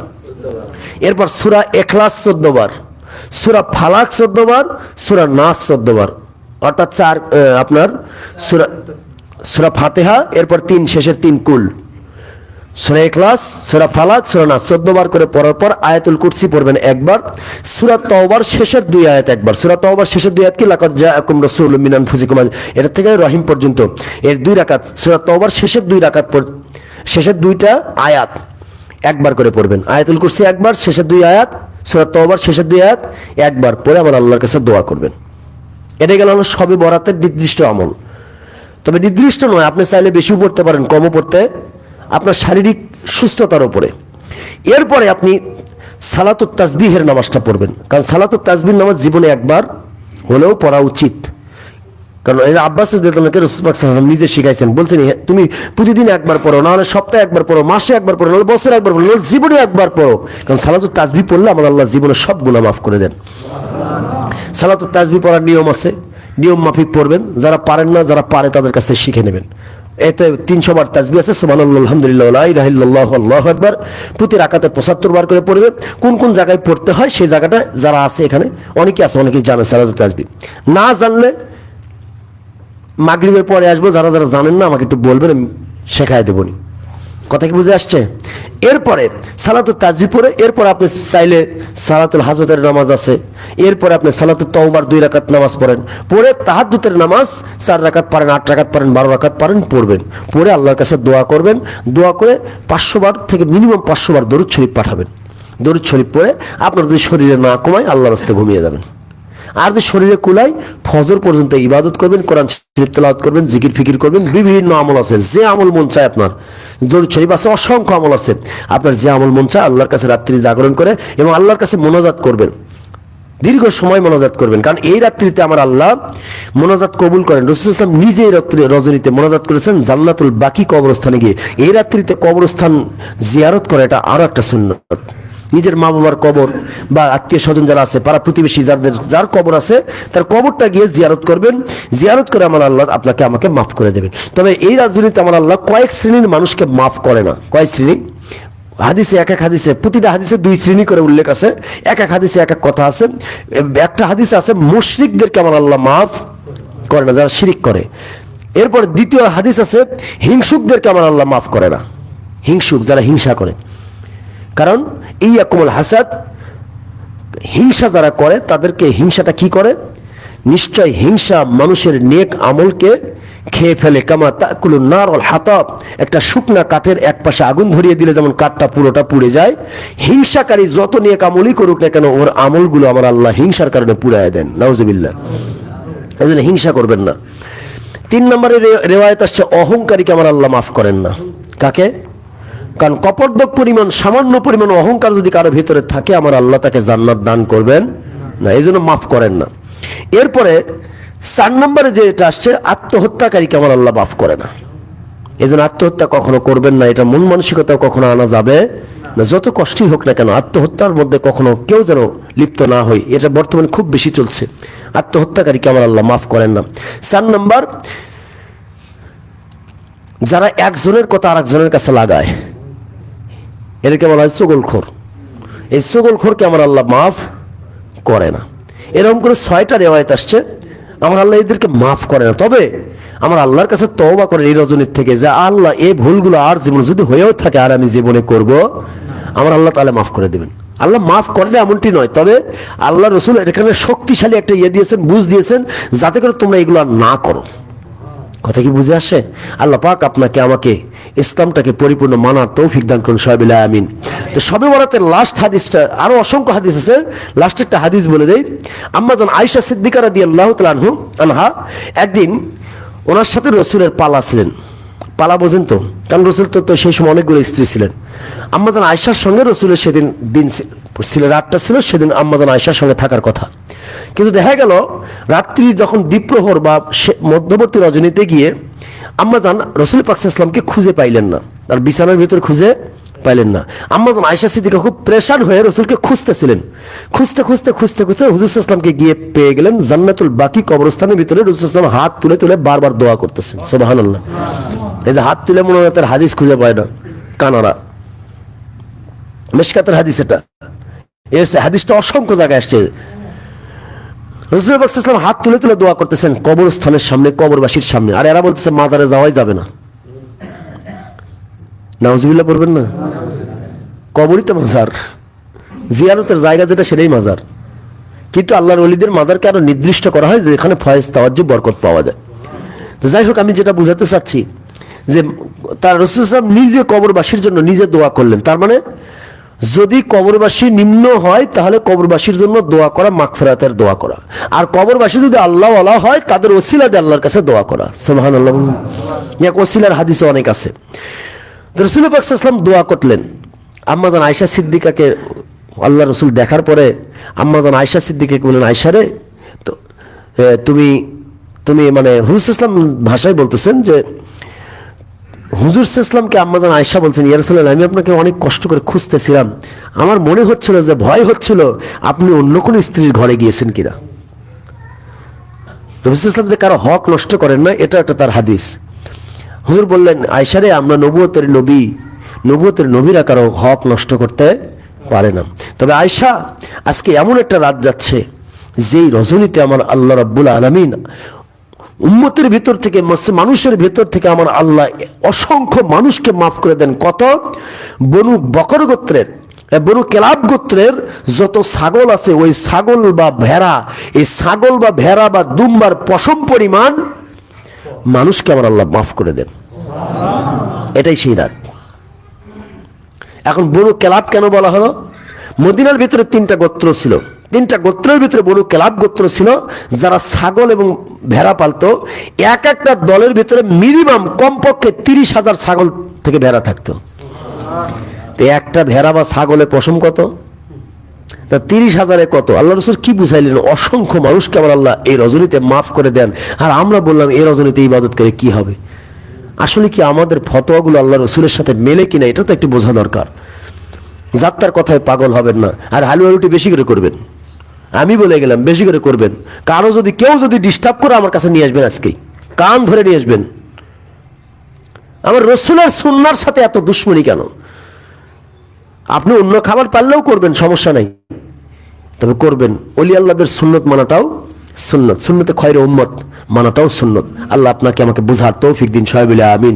এরপর সূরা ইখলাস 14 বার, সূরা ফালাক 14 বার, সূরা নাস 14 বার। অর্থাৎ আপনার সূরা ফাতিহা, এরপর 3 শেষের 3 কুল, সূরা ইখলাস, সূরা ফালাক, সূরা নাস 14 বার করে পড়ার পর আয়াতুল কুরসি পড়বেন একবার। সূরা তাওবার শেষের 2 আয়াত একবার। সূরা তাওবার শেষের 2 আয়াত কি? লাকাদ জাআকুম রাসূলুম মিন আনফুসিকুম, এটা থেকে রহিম পর্যন্ত এর 2 রাকাত। সূরা তাওবার শেষের 2 রাকাত, শেষের 2টা আয়াত একবার করে পড়বেন। আয়াতুল কুরসি একবার, শেষের 2 আয়াত, সূরা তাওবার শেষের 2 আয়াত একবার পড়ে আমার আল্লাহর কাছে দোয়া করবেন। এটা গেল হলো শবে বরাতের নির্দিষ্ট আমল। তবে নির্দিষ্ট নয়, আপনি চাইলে বেশিও পড়তে পারেন, কমও পড়তে, আপনার শারীরিক সুস্থতার উপরে। এরপরে আপনি সালাতুত তাসবিহের নামাজটা পড়বেন, কারণ সালাতুত তাসবিহ নামাজ জীবনে একবার হলেও পড়া উচিত। কারণ এই আব্বাস রাদিয়াল্লাহু রাসূল নিজে শিখাইছেন, বলছেন তুমি প্রতিদিন একবার পড়ো, না হলে সপ্তাহে একবার পড়ো, মাসে একবার পড়ো, নাহলে বছরে একবার পড়ো, নাহলে জীবনে একবার পড়ো। কারণ সালাতুত তাসবিহ পড়লে আমার আল্লাহ জীবনে সব গুনাহ মাফ করে দেন। সালাতুত তাসবিহ পড়ার নিয়ম আছে, নিয়ম মাফিক পড়বেন। যারা পারেন না, যারা পারে তাদের কাছ থেকে শিখে নেবেন। এতে 300 বার তাসবিহ আছে, সুবহানাল্লাহ, আলহামদুলিল্লাহ, লা ইলাহা ইল্লাল্লাহ, আল্লাহু আকবার। প্রতি রাকাতে 75 বার করে পড়বে। কোন কোন জায়গায় পড়তে হয় সেই জায়গাটা যারা আছে এখানে অনেকেই আছে, অনেকেই জানে সালাতুত তাসবিহ। না জানলে মাগরিবের পরে আসবো, যারা যারা জানেন না আমাকে একটু বলবেন, আমি শেখায় দেবনি। কথা কি বুঝে আসছে? এরপরে সালাতুত তাসবিহ পড়ে এরপর আপনি চাইলে সালাতুল হাজতের নামাজ আছে, এরপরে আপনি সালাতুত তাওবার 2 রাকাত নামাজ পড়েন, পড়ে তাহাজ্জুদের নামাজ 4 রাকাত পারেন, 8 রাকাত পারেন, 12 রাকাত পারেন পড়বেন। পড়ে আল্লাহর কাছে দোয়া করবেন। দোয়া করে 500 বার থেকে মিনিমাম 500 বার দরুদ শরীফ পাঠাবেন। দরুদ শরীফ পড়ে আপনার যদি শরীরে না কমায় আল্লাহর রাস্তায় ঘুমিয়ে যাবেন। আর যদি শরীরে কুলাই ফজর পর্যন্ত ইবাদত করবেন, কোরআন শরীফ তেলাওয়াত করবেন, জিকির ফিকির করবেন। বিভিন্ন আমল আছে, যে আমল মন চায় আপনার। দরুদ শরীফ আছে, অসংখ্য আমল আছে। আপনার যে আমল মন চায় আল্লাহর কাছে রাত্রি জাগরণ করে এবং আল্লাহর কাছে মোনাজাত করবেন, দীর্ঘ সময় মোনাজাত করবেন। কারণ এই রাত্রিতে আমার আল্লাহ মোনাজাত কবুল করেন। রাসূলুল্লাহ সাল্লাল্লাহু আলাইহি ওয়াসাল্লাম নিজে এই রজনীতে মোনাজাত করেছেন জান্নাতুল বাকি কবরস্থানে গিয়ে। এই রাত্রিতে কবরস্থান জিয়ারত করা এটা আরো একটা সুন্নাত। নিজের মা বাবার কবর বা আত্মীয় স্বজন যারা আছে, পাড়া প্রতিবেশী যার কবর আছে তার কবরটা গিয়ে জিয়ারত করবেন। জিয়ারত করে আমার আল্লাহ আপনাকে আমাকে মাফ করে দেবেন। তবে এই রাজনীতিতে আমার আল্লাহ কয়েক শ্রেণীর মানুষকে মাফ করে না। কয়েক শ্রেণী? হাদিসে এক এক হাদিসে, প্রতিটা হাদিসে দুই শ্রেণী করে উল্লেখ আছে, এক এক হাদিসে এক এক কথা আছে। একটা হাদিসে আছে মুশরিকদেরকে আমার আল্লাহ মাফ করে না, যারা শিরিক করে। এরপর দ্বিতীয় হাদিস আছে হিংসুকদেরকে আমার আল্লাহ মাফ করে না, হিংসুক যারা হিংসা করে। কারণ ইয়াকুমুল হাসাদ, হিংসা যারা করে তাদেরকে হিংসাটা কি করে, নিশ্চয় হিংসা মানুষের নেক আমলকে খেয়ে ফেলে। কামা তাকুলুন নার ওয়াল হাতাব, একটা শুকনা কাঠের এক পাশে আগুন ধরিয়ে দিলে যেমন কাঠটা পুরোটা পুড়ে যায়, হিংসাকারী যত নেক আমলই করুক না কেন ওর আমলগুলো আমার আল্লাহ হিংসার কারণে পুড়ায় দেন। নাউজুবিল্লাহ। এই জন্য হিংসা করবেন না। 3 নম্বরের রেওয়ায়েত আসছে অহংকারীকে আমার আল্লাহ মাফ করেন না। কাকে? কারণ কপর্দক পরিমাণ, সামান্য পরিমাণ অহংকার যদি কারো ভিতরে থাকে আমার আল্লাহ তাকে জান্নাত দান করবেন না, এই জন্য মাফ করেন না। এরপরে 4 নম্বরে যে এটা আসছে আত্মহত্যাকারীকে আমার আল্লাহ মাফ করে না। এই জন্য আত্মহত্যা কখনো করবেন না, এটা মন মানসিকতা কখনো আনা যাবে না। যত কষ্টই হোক না কেন আত্মহত্যার মধ্যে কখনো কেউ যেন লিপ্ত না হয়, এটা বর্তমানে খুব বেশি চলছে। আত্মহত্যাকারীকে আমার আল্লাহ মাফ করেন না। 4 নম্বর, যারা একজনের কথা আরেকজনের কাছে লাগায়, এদেরকে বলা হয় চগলখোর। এই চগলখোরকে আমার আল্লাহ মাফ করে না। এরকম করে 6টা রেওয়ায়েত আসছে, আমার আল্লাহ এদেরকে মাফ করে না। তবে আমার আল্লাহর কাছে তওবা করে এই রজনীর থেকে যে আল্লাহ এই ভুলগুলো আর জীবনে যদি হয়েও থাকে আর আমি জীবনে করব, আমার আল্লাহ তাহলে মাফ করে দেবেন। আল্লাহ মাফ করবে এমনটি নয়, তবে আল্লাহ রসুল এখানে শক্তিশালী একটা দিয়েছেন, বুঝ দিয়েছেন, যাতে করে তোমরা এগুলো না করো। কথা কি বুঝে আসে? আল্লাহ পাক আপনাকে আমাকে ইসলামটাকে পরিপূর্ণ মানার তৌফিক দান করুন, সবাই বলে আমিন। তো শবে বরাতের লাস্ট হাদিসটা, আরো অসংখ্য হাদিস আছে, লাস্ট একটা হাদিস বলে দেই। আম্মা জান আয়েশা সিদ্দিকা রাদিয়াল্লাহু তাআলা আনহা, একদিন ওনার সাথে রসুলের পালা ছিলেন। পালা বোঝেন তো? কারণ রসুল তো সেই সময় অনেকগুলো স্ত্রী ছিলেন। আম্মা জান আয়েশার সঙ্গে রসুলের সেদিন দিন ছিল, রাতটা ছিল, সেদিন আম্মা জান আয়েশার সঙ্গে থাকার কথা। কিন্তু দেখা গেল রাত্রি যখন দ্বীপ্রহর বা মধ্যবর্তী রজনীতে গিয়ে আম্মা জান রসুল পাক সাল্লাল্লাহু আলাইহি ওয়াসাল্লামকে খুঁজে পাইলেন না, তার বিছানার ভিতর খুঁজে পাইলেন না। আম্মা জান আয়েশা সিদ্দিকা খুব প্রেশান হয়ে রসুলকে খুঁজতেছিলেন। খুঁজতে খুঁজতে খুঁজতে খুঁজতে হুজুর সাল্লাল্লাহু আলাইহি ওয়াসাল্লামকে গিয়ে পেয়ে গেলেন জান্নাতুল বাকি কবরস্থানের ভিতরে। রসুল সাল্লাল্লাহু আলাইহি ওয়াসাল্লাম হাত তুলে তুলে বারবার দোয়া করতেছেন, সুবহানাল্লাহ। এই যে হাত তুলে মনে হয় তার হাদিস খুঁজে পায় না কানারা, মিশকাতের হাদিস এটা। এই হাদিসটা অসংখ্য জায়গায় আসছে। রাসূল সাল্লাল্লাহু আলাইহি ওয়াসাল্লাম হাত তুলে তুলে দোয়া করতেছেন কবরস্থানের সামনে, কবরবাসীর সামনে। আর এরা বলতেছে মাজারে যাওয়াই যাবে না। নাউজুবিল্লাহ পড়বেন না? কবরই তো মাজার, জিয়ারতের জায়গা যেটা সেটাই মাজার। কিন্তু আল্লাহর ওলিদের মাজারকে আরো নির্দিষ্ট করা হয় যে এখানে ফয়েজ তাওয়াজ্জুহ বরকত পাওয়া যায়। তো যাই হোক, আমি যেটা বুঝাতে চাচ্ছি যে তার রাসূল সাল্লাল্লাহু আলাইহি ওয়াসাল্লাম নিজে কবরবাসীর জন্য নিজে দোয়া করলেন। তার মানে যদি কবরবাসী নিম্ন হয় তাহলে কবরবাসীর জন্য দোয়া করা, মাগফিরাতের দোয়া করা। আর কবরবাসী যদি আল্লাহ ওয়ালা হয় তাদের ওসিলা দিয়ে আল্লাহর কাছে দোয়া করা। সুবহানাল্লাহ। এক ওসিলার হাদিসে অনেক আছে। রাসূল পাক সাল্লাল্লাহু আলাইহি ওয়াসাল্লাম দোয়া করলেন। আম্মা জান আয়েশা সিদ্দিকাকে আল্লাহ রসুল দেখার পরে আম্মা জান আয়েশা সিদ্দিকাকে বললেন, আয়েশা রে, তো তুমি তুমি মানে হুজুর সাল্লাল্লাহু আলাইহি ওয়াসাল্লাম ভাষায় বলতেছেন যে হুজুর সাল্লাল্লাহু আলাইহি ওয়াসাল্লামকে আম্মা জান আয়েশা বলছেন, ইয়া রাসূলুল্লাহ, আমি আপনাকে অনেক কষ্ট করে খুঁজতেছিলাম, আমার মনে হচ্ছিল যে ভয় হচ্ছিল আপনি অন্য কোনো স্ত্রীর ঘরে গিয়েছেন কিনা। রাসূল সাল্লাল্লাহু আলাইহি ওয়াসাল্লাম যে কারো হক নষ্ট করেন না, এটা একটা তার হাদিস। হুজুর বললেন, আয়েশা রে, আমরা নবুয়তের নবীরা কারো হক নষ্ট করতে পারে না। তবে আয়েশা, আজকে এমন একটা রাত যাচ্ছে যেই রজনীতে আমার আল্লাহ রাব্বুল আলামিন উম্মতের ভিতর থেকে, মানুষের ভিতর থেকে আমার আল্লাহ অসংখ্য মানুষকে মাফ করে দেন। কত? বনু বকর গোত্রের, বনু কেলাব গোত্রের যত ছাগল আছে, ওই ছাগল বা ভেড়া, এই ছাগল বা ভেড়া বা দুম্বার পশম পরিমাণ মানুষকে আমার আল্লাহ মাফ করে দেন। এটাই সেই রাত। এখন বনু কেলাব কেন বলা হলো? মদিনার ভিতরে 3টা গোত্র ছিল। 3টা গোত্রের ভিতরে বনু কেলাব গোত্র ছিল, যারা ছাগল এবং ভেড়া পালতো। এক একটা দলের ভিতরে মিনিমাম কমপক্ষে 30,000 ছাগল থেকে ভেড়া থাকতো। তো একটা ভেড়া বা ছাগলের পশম কত? তা 30,000-এ কত? আল্লাহ রাসূল কি বুঝাইলেন? অসংখ্য মানুষকে আমার আল্লাহ এই রজনীতে মাফ করে দেন। আর আমরা বললাম এই রজনীতে ইবাদত করে কি হবে? আসলে কি আমাদের ফতোয়াগুলো আল্লাহ রাসূলের সাথে মেলে কিনা, এটা তো একটু বোঝা দরকার। যাত্রার কথায় পাগল হবেন না। আর হালুয়া রুটি বেশি করে করবেন, আমি বলে গেলাম বেশি করে করবেন। কারো যদি কেউ ডিস্টার্ব করে আমার কাছে নিয়ে আসবেন, আজকেই কান ধরে নিয়ে আসবেন। আমার রাসূলের সুন্নাহর সাথে এত দুশ্মনী কেন? আপনি অন্য খাবার পারলেও করবেন, সমস্যা নাই, তবে করবেন। ওলি আল্লাহদের সুন্নত মানাটাও সুন্নত, সুন্নতে খয়রে উম্মত মানাটাও সুন্নত। আল্লাহ আপনাকে আমাকে বুঝার তৌফিক দিন, সবাই বলে আমিন।